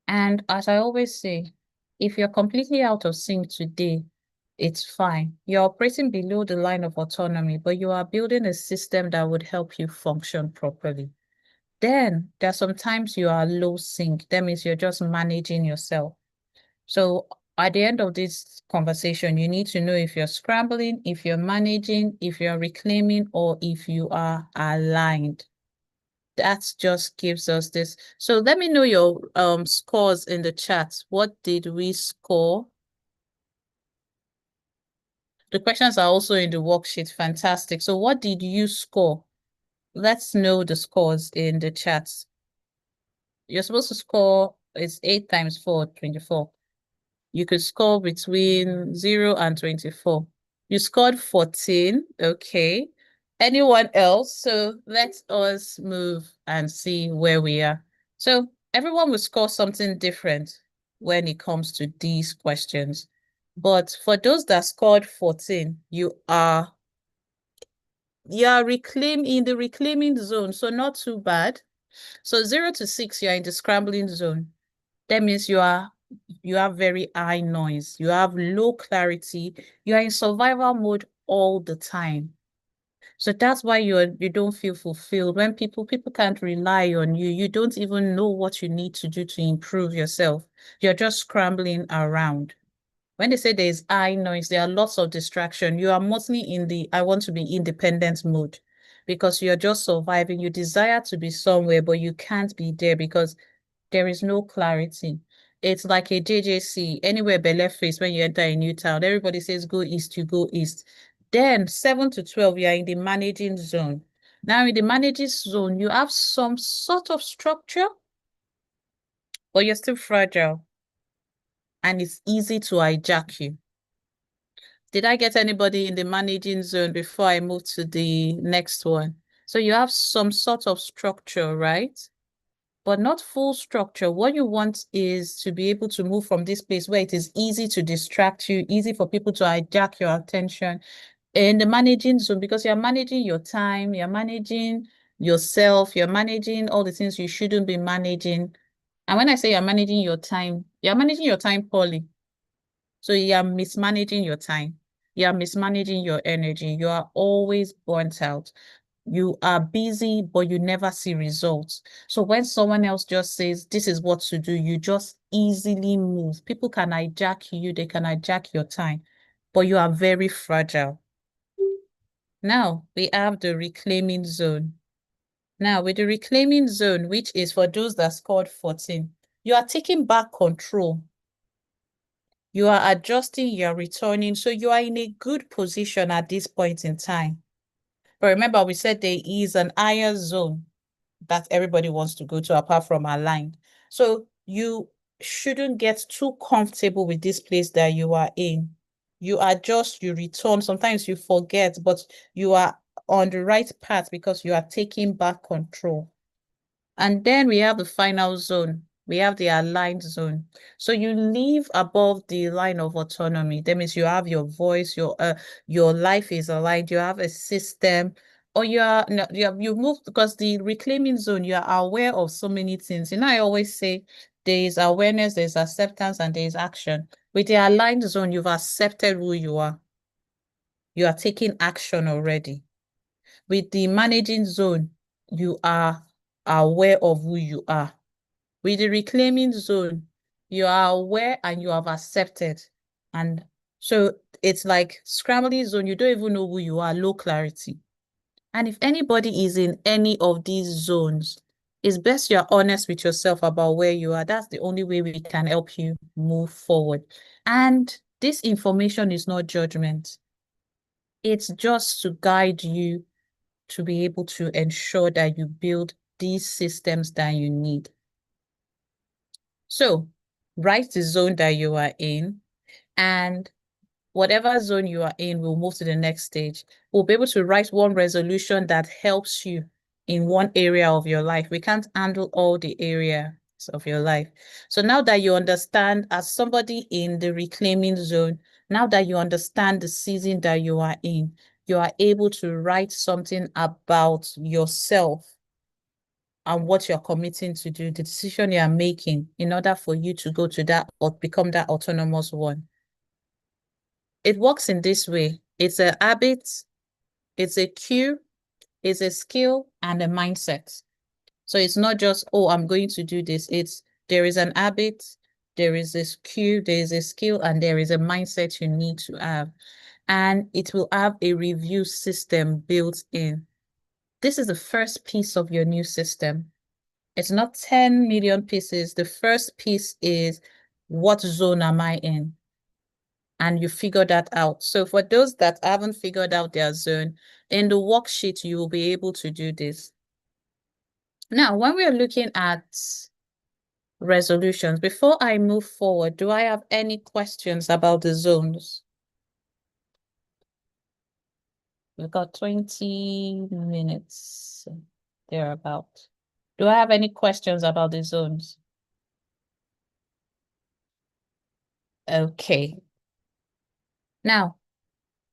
And as I always say, if you're completely out of sync today, it's fine. You're operating below the line of autonomy, but you are building a system that would help you function properly. Then there are sometimes you are low sync. That means you're just managing yourself. So at the end of this conversation, you need to know if you're scrambling, if you're managing, if you're reclaiming, or if you are aligned. That just gives us this. So let me know your scores in the chat. What did we score? The questions are also in the worksheet. Fantastic. So what did you score? Let's know the scores in the chat. You're supposed to score, it's 8 times 4, 24. You could score between 0 and 24. You scored 14. Okay. Anyone else? So let us move and see where we are. So everyone will score something different when it comes to these questions. But for those that scored 14, you are reclaiming in the reclaiming zone. So not too bad. So 0 to 6, you're in the scrambling zone. That means you have very high noise, you have low clarity, you are in survival mode all the time. So that's why you don't feel fulfilled. When people can't rely on you, you don't even know what you need to do to improve yourself. You're just scrambling around. When they say there's high noise, there are lots of distraction. You are mostly in the I want to be independent mode because you're just surviving. You desire to be somewhere, but you can't be there because there is no clarity. It's like a JJC, anywhere belle face when you enter a new town. Everybody says go east, you go east. Then 7 to 12, you are in the managing zone. Now in the managing zone, you have some sort of structure, but you're still fragile. And it's easy to hijack you. Did I get anybody in the managing zone before I move to the next one? So you have some sort of structure, right? But not full structure. What you want is to be able to move from this place where it is easy to distract you, easy for people to hijack your attention in the managing zone, because you're managing your time, you're managing yourself, you're managing all the things you shouldn't be managing. And when I say you're managing your time poorly. So you are mismanaging your time. You are mismanaging your energy. You are always burnt out. You are busy, but you never see results. So when someone else just says, this is what to do, you just easily move. People can hijack you, they can hijack your time, but you are very fragile. Now we have the reclaiming zone. Now with the reclaiming zone, which is for those that scored 14, you are taking back control. You are adjusting, you're returning. So you are in a good position at this point in time. But remember, we said there is an higher zone that everybody wants to go to apart from aligned. So you shouldn't get too comfortable with this place that you are in. You adjust, you return. Sometimes you forget, but you are on the right path because you are taking back control. And then we have the final zone. We have the aligned zone. So you live above the line of autonomy. That means you have your voice, your life is aligned, you have a system, or you move because the reclaiming zone, you are aware of so many things. I always say there is awareness, there's acceptance, and there's action. With the aligned zone, you've accepted who you are. You are taking action already. With the managing zone, you are aware of who you are. With the reclaiming zone, you are aware and you have accepted. And so it's like scrambling zone, you don't even know who you are, low clarity. And if anybody is in any of these zones, it's best you're honest with yourself about where you are. That's the only way we can help you move forward. And this information is not judgment. It's just to guide you to be able to ensure that you build these systems that you need. So write the zone that you are in, and whatever zone you are in, we'll move to the next stage. We'll be able to write one resolution that helps you in one area of your life. We can't handle all the areas of your life. So now that you understand, as somebody in the reclaiming zone, now that you understand the season that you are in, you are able to write something about yourself and what you're committing to do, the decision you are making in order for you to go to that or become that autonomous one. It works in this way. It's a habit, it's a cue, it's a skill, and a mindset. So it's not just, oh, I'm going to do this. It's there is an habit, there is a cue, there is a skill, and there is a mindset you need to have. And it will have a review system built in. This is the first piece of your new system. It's not 10 million pieces. The first piece is, what zone am I in? And you figure that out. So for those that haven't figured out their zone, in the worksheet, you will be able to do this. Now, when we are looking at resolutions, before I move forward, do I have any questions about the zones? We've got 20 minutes thereabout. Do I have any questions about the zones? Okay. Now,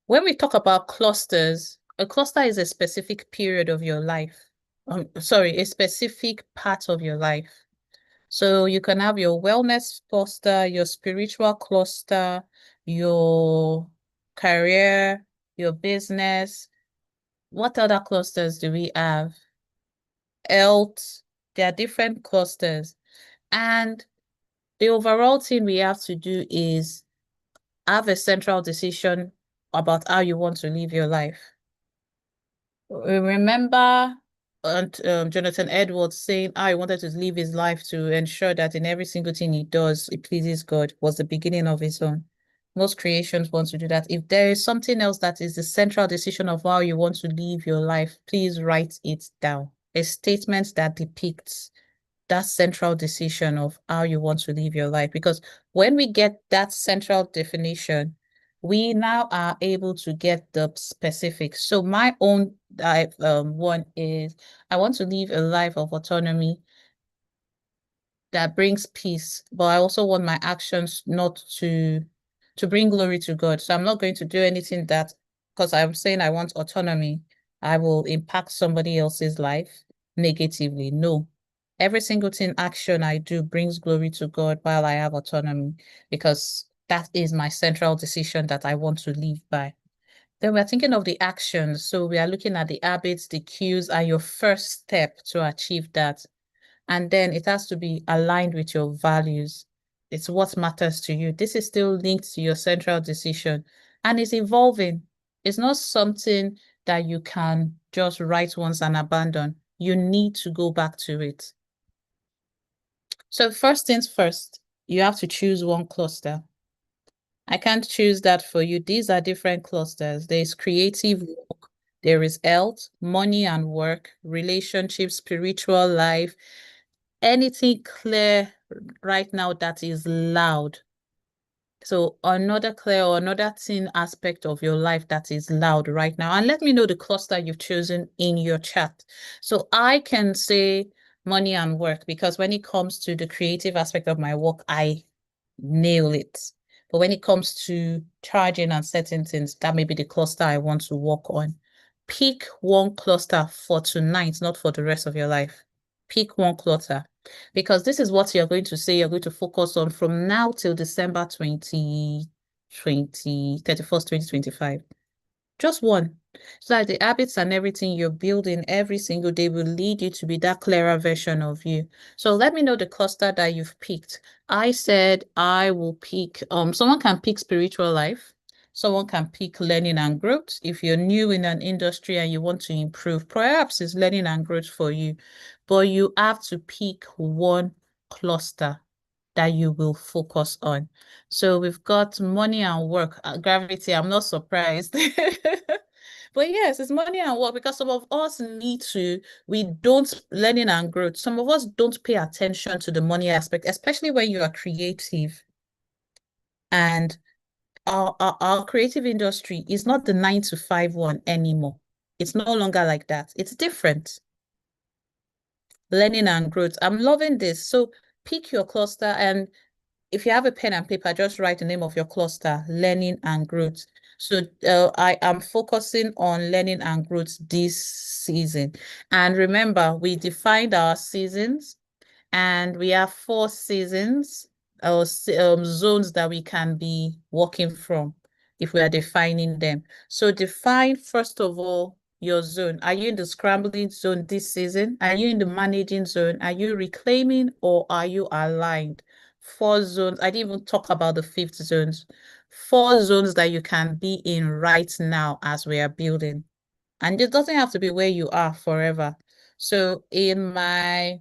when we talk about clusters, a cluster is a specific period of your life. Sorry, a specific part of your life. So you can have your wellness cluster, your spiritual cluster, your career, your business. What other clusters do we have? Health. There are different clusters. And the overall thing we have to do is have a central decision about how you want to live your life. Remember Jonathan Edwards saying how he wanted to live his life to ensure that in every single thing he does, it pleases God, was the beginning of his own. Most creations want to do that. If there is something else that is the central decision of how you want to live your life, please write it down. A statement that depicts that central decision of how you want to live your life. Because when we get that central definition, we now are able to get the specifics. So my own one is, I want to live a life of autonomy that brings peace, but I also want my actions not to bring glory to God. So I'm not going to do anything that, because I'm saying I want autonomy, I will impact somebody else's life negatively. No. Every single action I do brings glory to God while I have autonomy, because that is my central decision that I want to live by. Then we're thinking of the actions. So we are looking at the habits, the cues, and your first step to achieve that. And then it has to be aligned with your values. It's what matters to you. This is still linked to your central decision, and it's evolving. It's not something that you can just write once and abandon. You need to go back to it. So first things first, you have to choose one cluster. I can't choose that for you. These are different clusters. There's creative work, there is health, money and work, relationships, spiritual life, anything clear right now that is loud. So another clear or another thin aspect of your life that is loud right now. And let me know the cluster you've chosen in your chat. So I can say money and work, because when it comes to the creative aspect of my work, I nail it. But when it comes to charging and certain things, that may be the cluster I want to work on. Pick one cluster for tonight, not for the rest of your life. Pick one cluster, because this is what you're going to say you're going to focus on from now till December 2025. Just one. So that the habits and everything you're building every single day will lead you to be that clearer version of you. So let me know the cluster that you've picked. I said I will pick, someone can pick spiritual life. Someone can pick learning and growth. If you're new in an industry and you want to improve, perhaps it's learning and growth for you. But you have to pick one cluster that you will focus on. So we've got money and work. Gravity, I'm not surprised. But yes, it's money and work, because some of us we don't, learning and growth, some of us don't pay attention to the money aspect, especially when you are creative. And our creative industry is not the 9 to 5 one anymore. It's no longer like that. It's different. learning and growth. I'm loving this. So pick your cluster, and if you have a pen and paper, just write the name of your cluster, learning and growth. So I am focusing on learning and growth this season. And remember, we defined our seasons, and we have 4 seasons or zones that we can be working from if we are defining them. So define, first of all, your zone. Are you in the scrambling zone this season? Are you in the managing zone? Are you reclaiming, or are you aligned? 4 zones. I didn't even talk about the 5th zones. 4 zones that you can be in right now as we are building. And it doesn't have to be where you are forever. So in my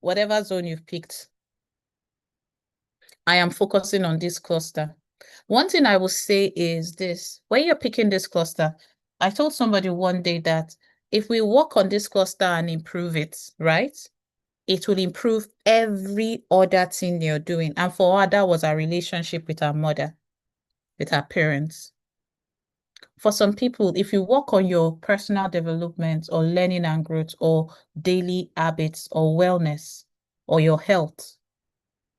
whatever zone you've picked, I am focusing on this cluster. One thing I will say is this: when you're picking this cluster, I told somebody one day that if we work on this cluster and improve it, right, it will improve every other thing you're doing. And for her, that was our relationship with our mother, with our parents. For some people, if you work on your personal development or learning and growth or daily habits or wellness or your health,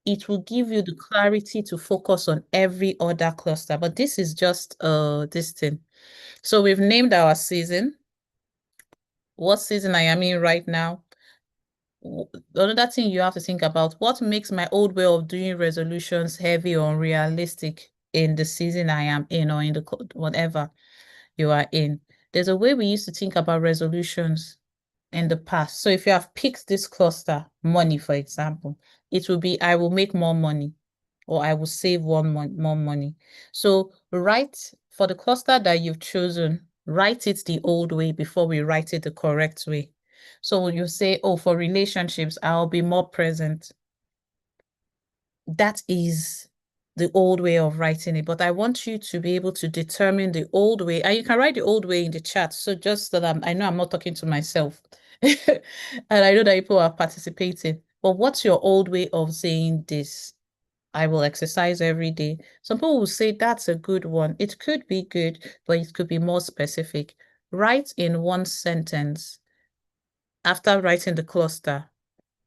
it will give you the clarity to focus on every other cluster. But this is just this thing. So we've named our season. What season I am in right now? Another thing you have to think about: what makes my old way of doing resolutions heavy or unrealistic in the season I am in, or in the whatever you are in. There's a way we used to think about resolutions in the past. So if you have picked this cluster, money, for example, it will be, I will make more money, or I will save more money. So write, for the cluster that you've chosen, write it the old way before we write it the correct way. So you say, oh, for relationships, I'll be more present. That is the old way of writing it, but I want you to be able to determine the old way, and you can write the old way in the chat. So just that I know I'm not talking to myself, and I know that people are participating. But what's your old way of saying this? I will exercise every day. Some people will say that's a good one. It could be good, but it could be more specific. Write in one sentence after writing the cluster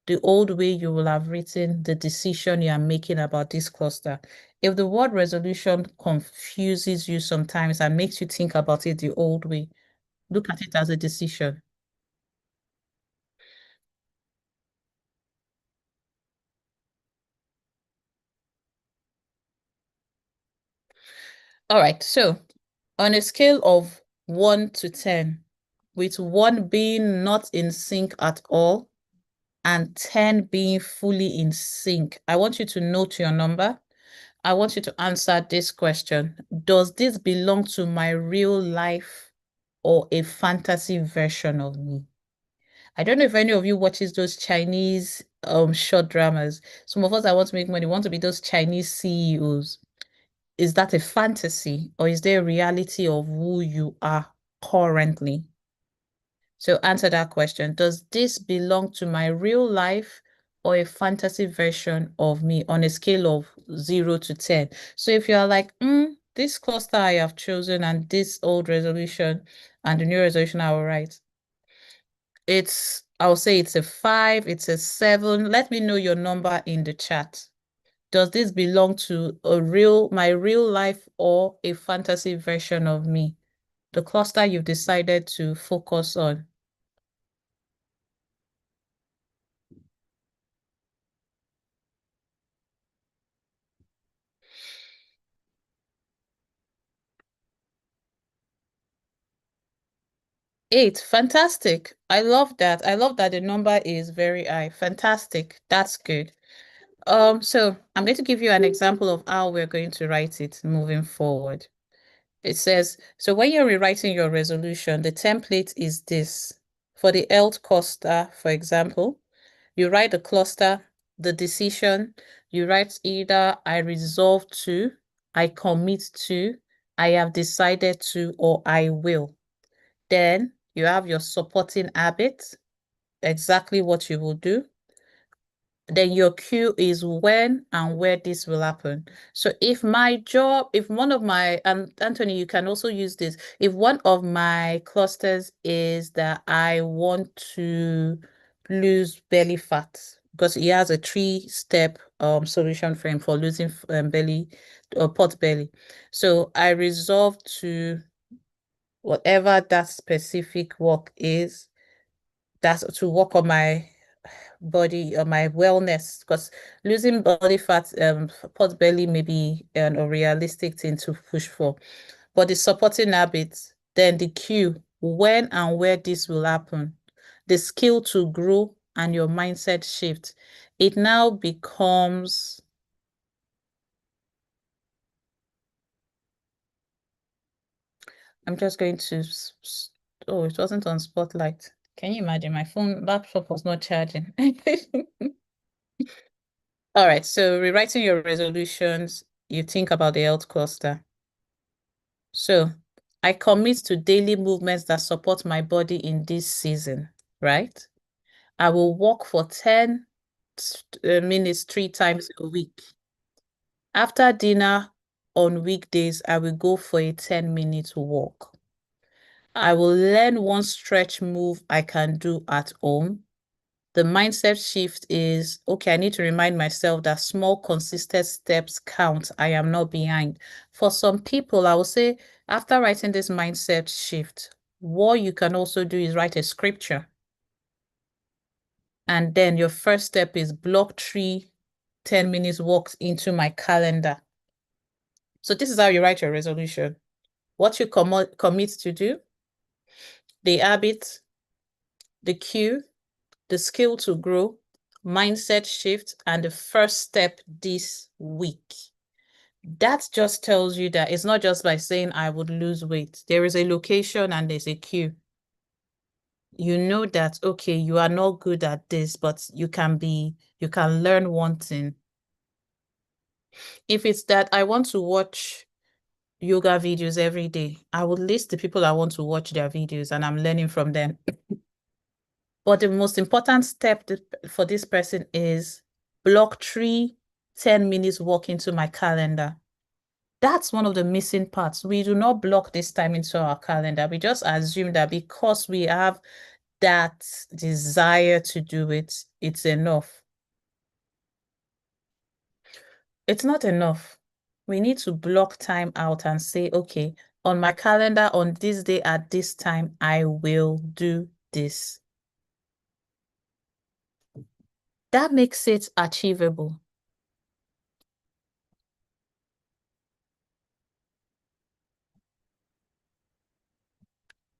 the old way you will have written the decision you are making about this cluster. If the word resolution confuses you sometimes and makes you think about it the old way, look at it as a decision. All right, so on a scale of 1 to 10, with 1 being not in sync at all and 10 being fully in sync, I want you to note your number. I want you to answer this question: does this belong to my real life or a fantasy version of me? I don't know if any of you watches those Chinese short dramas. Some of us that want to make money want to be those Chinese CEOs. Is that a fantasy, or is there a reality of who you are currently? So answer that question. Does this belong to my real life or a fantasy version of me on a scale of 0 to 10? So if you are like, this cluster I have chosen and this old resolution and the new resolution I will write, I'll say it's a 5, it's a 7. Let me know your number in the chat. Does this belong to my real life or a fantasy version of me? The cluster you've decided to focus on. Eight, fantastic. I love that. I love that the number is very high. Fantastic. That's good. So I'm going to give you an example of how we're going to write it moving forward. It says, so when you're rewriting your resolution, the template is this. For the health cluster, for example, you write the cluster, the decision, you write either I resolve to, I commit to, I have decided to, or I will. Then you have your supporting habits, exactly what you will do. then your Q is when and where this will happen. So if my job, if one of my, and Anthony, you can also use this, if one of my clusters is that I want to lose belly fat, because he has a 3-step solution frame for losing belly or pot belly. So I resolve to whatever that specific work is, that's to work on my body or my wellness, because losing body fat, pot belly may be a realistic thing to push for. But the supporting habits, then the cue, when and where this will happen, the skill to grow and your mindset shift, it now becomes, I'm just going to, oh, it wasn't on Spotlight. Can you imagine? My phone laptop was not charging. All right, so rewriting your resolutions, you think about the health cluster. So I commit to daily movements that support my body in this season, right? I will walk for 10 minutes 3 times a week. After dinner on weekdays, I will go for a 10-minute walk. I will learn one stretch move I can do at home. The mindset shift is, okay, I need to remind myself that small, consistent steps count. I am not behind. For some people, I will say, after writing this mindset shift, what you can also do is write a scripture. And then your first step is block 3 10-minute walks into my calendar. So this is how you write your resolution. What you commit to do, the habit, the cue, the skill to grow, mindset shift, and the first step this week. That just tells you that it's not just by saying I would lose weight. There is a location and there's a cue. You know that, okay, you are not good at this, but you can learn one thing. If it's that I want to watch yoga videos every day, I would list the people I want to watch their videos and I'm learning from them. But the most important step for this person is block 3 10-minute walk into my calendar. That's one of the missing parts. We do not block this time into our calendar. We just assume that because we have that desire to do it, it's enough. It's not enough. We need to block time out and say, okay, on my calendar, on this day at this time, I will do this. That makes it achievable.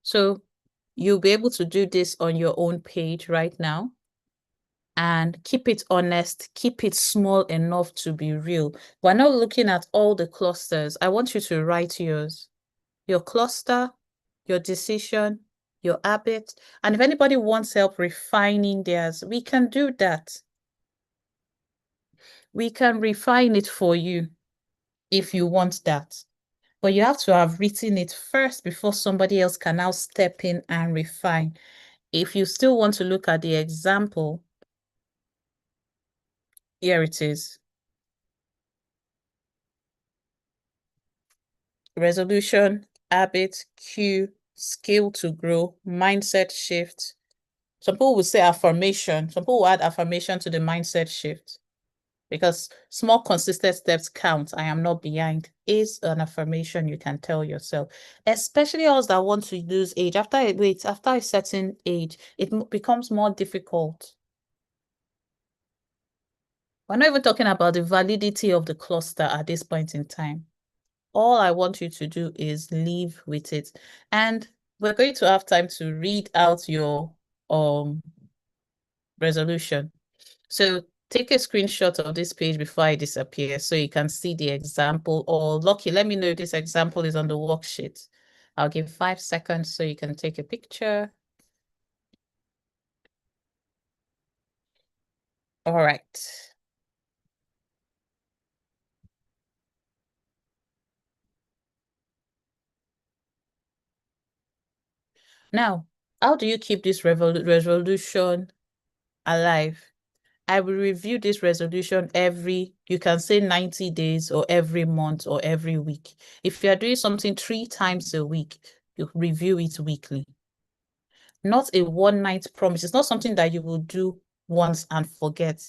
So you'll be able to do this on your own page right now. And keep it honest, keep it small enough to be real. We're not looking at all the clusters. I want you to write yours, your cluster, your decision, your habit. And if anybody wants help refining theirs, we can do that. We can refine it for you if you want that. But you have to have written it first before somebody else can now step in and refine. If you still want to look at the example, here it is. Resolution, habit, cue, skill to grow, mindset shift. Some people would say affirmation. Some people will add affirmation to the mindset shift because small, consistent steps count. I am not behind is an affirmation you can tell yourself, especially us that want to lose age. After a certain age, it becomes more difficult. We're not even talking about the validity of the cluster at this point in time. All I want you to do is live with it. And we're going to have time to read out your resolution. So take a screenshot of this page before I disappear so you can see the example. Or Lucky, let me know if this example is on the worksheet. I'll give 5 seconds so you can take a picture. All right. Now, how do you keep this resolution alive? I will review this resolution you can say 90 days or every month or every week. If you are doing something 3 times a week, you review it weekly. Not a one-night promise. It's not something that you will do once and forget.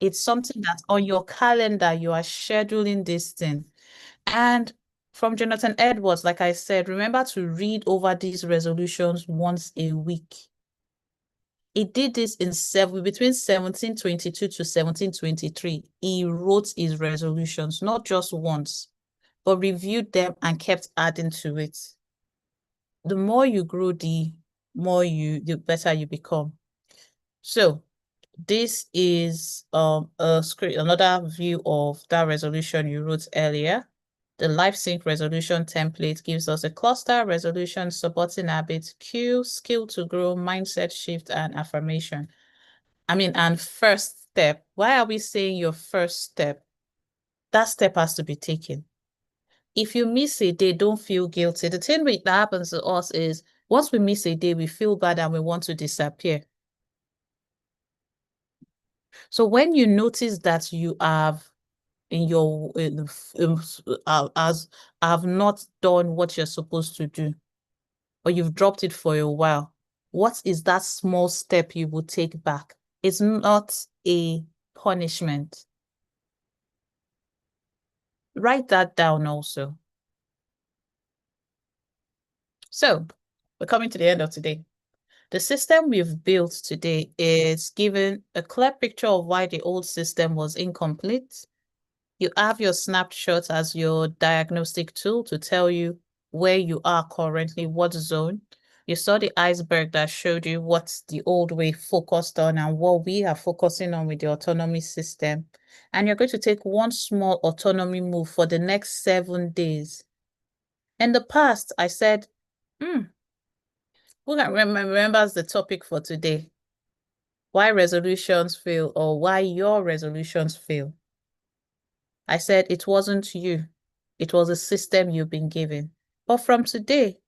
It's something that on your calendar, you are scheduling this thing. And from Jonathan Edwards, like I said, remember to read over these resolutions once a week. He did this in between 1722 to 1723. He wrote his resolutions, not just once, but reviewed them and kept adding to it. The more you grow, the better you become. So this is another view of that resolution you wrote earlier. The LifeSync resolution template gives us a cluster, resolution, supporting habits, cue, skill to grow, mindset shift, and affirmation. And first step. Why are we saying your first step? That step has to be taken. If you miss a day, don't feel guilty. The thing that happens to us is once we miss a day, we feel bad and we want to disappear. So when you notice that you have have not done what you're supposed to do, or you've dropped it for a while, what is that small step you will take back? It's not a punishment. Write that down also. So we're coming to the end of today. The system we've built today is given a clear picture of why the old system was incomplete. You have your snapshot as your diagnostic tool to tell you where you are currently, what zone. You saw the iceberg that showed you what the old way focused on and what we are focusing on with the autonomy system. And you're going to take one small autonomy move for the next 7 days. In the past, I said, who remembers the topic for today? Why resolutions fail, or why your resolutions fail? I said it wasn't you. It was a system you've been given. But from today,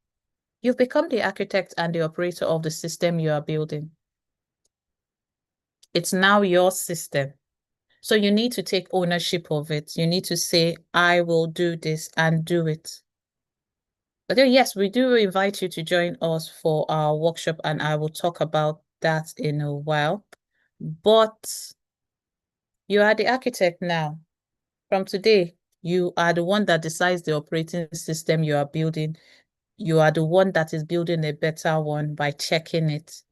you've become the architect and the operator of the system you are building. It's now your system. So you need to take ownership of it. You need to say, I will do this and do it. But then, yes, we do invite you to join us for our workshop, and I will talk about that in a while. But you are the architect now. From today, you are the one that decides the operating system you are building. You are the one that is building a better one by checking it.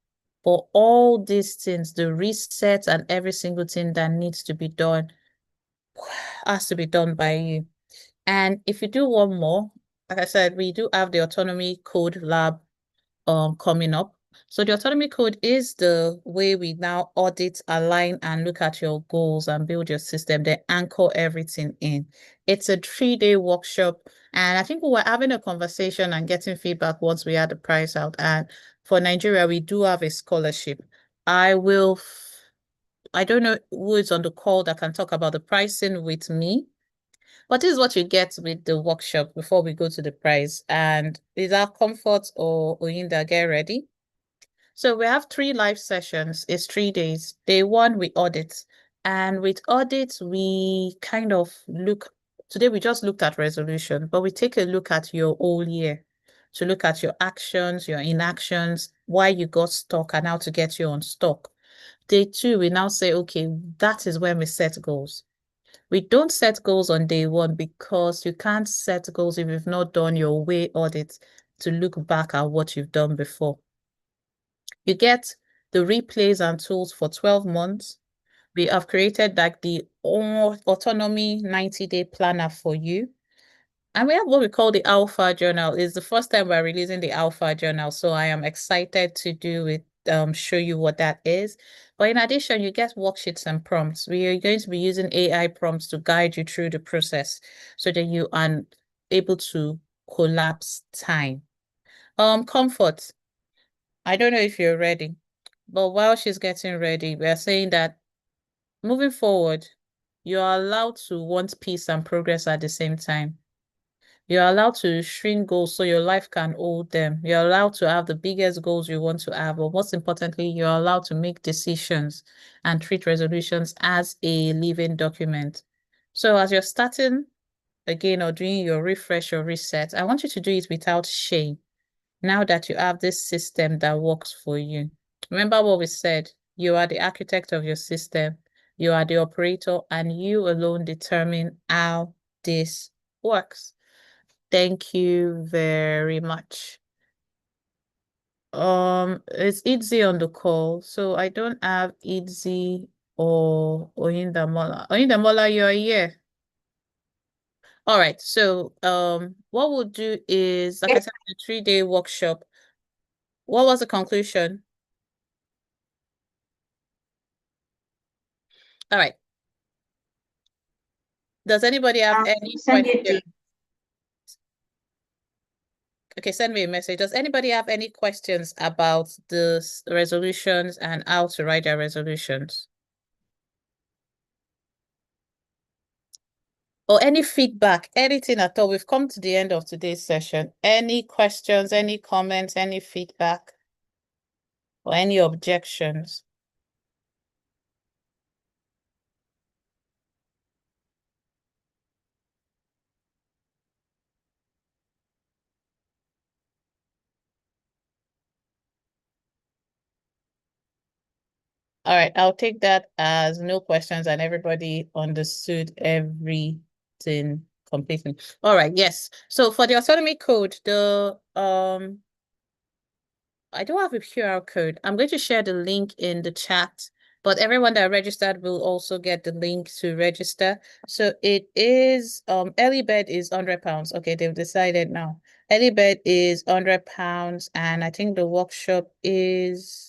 For all these things, the reset and every single thing that needs to be done has to be done by you. And if you do one more, like I said, we do have the Autonomy Code Lab coming up. So the Autonomy Code is the way we now audit, align, and look at your goals and build your system. They anchor everything in. It's a 3-day workshop. And I think we were having a conversation and getting feedback once we had the price out. And for Nigeria, we do have a scholarship. I don't know who is on the call that can talk about the pricing with me. But this is what you get with the workshop before we go to the prize. And is that Comfort or Oyinda, get ready? So we have 3 live sessions. It's 3 days. Day 1, we audit. And with audits, we kind of today we just looked at resolution, but we take a look at your whole year to look at your actions, your inactions, why you got stuck and how to get you unstuck. Day 2, we now say, okay, that is when we set goals. We don't set goals on day 1 because you can't set goals if you've not done your way audit to look back at what you've done before. You get the replays and tools for 12 months. We have created like the autonomy 90-day planner for you. And we have what we call the Alpha Journal. It's the first time we're releasing the Alpha Journal. So I am excited to do it, show you what that is. But in addition, you get worksheets and prompts. We are going to be using AI prompts to guide you through the process so that you are able to collapse time. Comfort. I don't know if you're ready, but while she's getting ready, we are saying that moving forward, you are allowed to want peace and progress at the same time. You're allowed to shrink goals so your life can hold them. You're allowed to have the biggest goals you want to have, but most importantly, you're allowed to make decisions and treat resolutions as a living document. So as you're starting again or doing your refresh or reset, I want you to do it without shame. Now that you have this system that works for you. Remember what we said, you are the architect of your system, you are the operator, and you alone determine how this works. Thank you very much. It's Idzi on the call, so I don't have Idzi or Oyindamola. Oyindamola, you're here. All right, so what we'll do is, like I said, a 3-day workshop. What was the conclusion? All right. Does anybody have any Send it questions? to Okay, send me a message. Does anybody have any questions about the resolutions and how to write their resolutions? Or any feedback, anything at all? We've come to the end of today's session. Any questions, any comments, any feedback, or any objections? All right, I'll take that as no questions and everybody understood everything completely. All right, yes. So for the autonomy code, I don't have a QR code. I'm going to share the link in the chat, but everyone that registered will also get the link to register. So it is early bird is £100. Okay, they've decided now. Early bird is £100, and I think the workshop is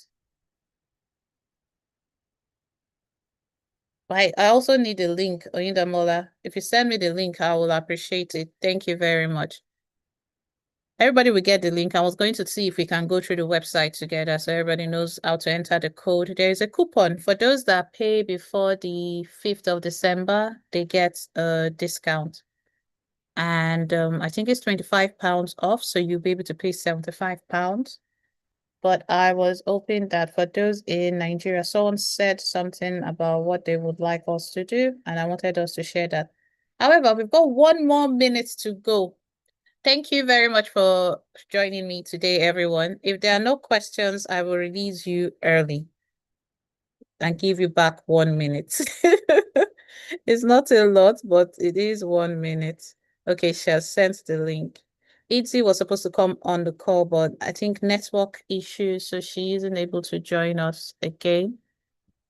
I also need a link, Oyindamola. If you send me the link, I will appreciate it. Thank you very much. Everybody will get the link. I was going to see if we can go through the website together so everybody knows how to enter the code. There is a coupon for those that pay before the 5th of December. They get a discount. And I think it's £25 off, so you'll be able to pay £75. But I was hoping that for those in Nigeria, someone said something about what they would like us to do, and I wanted us to share that. However, we've got 1 more minute to go. Thank you very much for joining me today, everyone. If there are no questions, I will release you early and give you back 1 minute. It's not a lot, but it is 1 minute. Okay, she has sent the link. Itzy was supposed to come on the call, but I think network issues, so she isn't able to join us again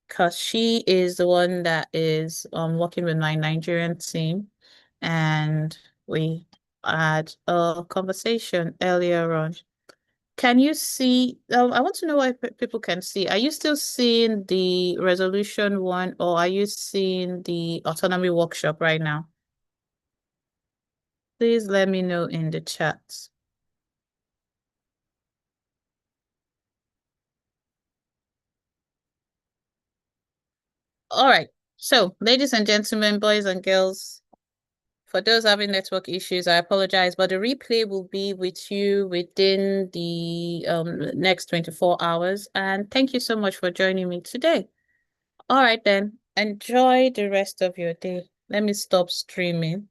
because she is the one that is working with my Nigerian team, and we had a conversation earlier on. Can you see? I want to know why people can see. Are you still seeing the resolution one, or are you seeing the autonomy workshop right now? Please let me know in the chat. All right. So, ladies and gentlemen, boys and girls, for those having network issues, I apologize, but the replay will be with you within the next 24 hours. And thank you so much for joining me today. All right, then. Enjoy the rest of your day. Let me stop streaming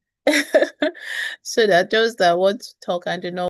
so that those that want to talk and do not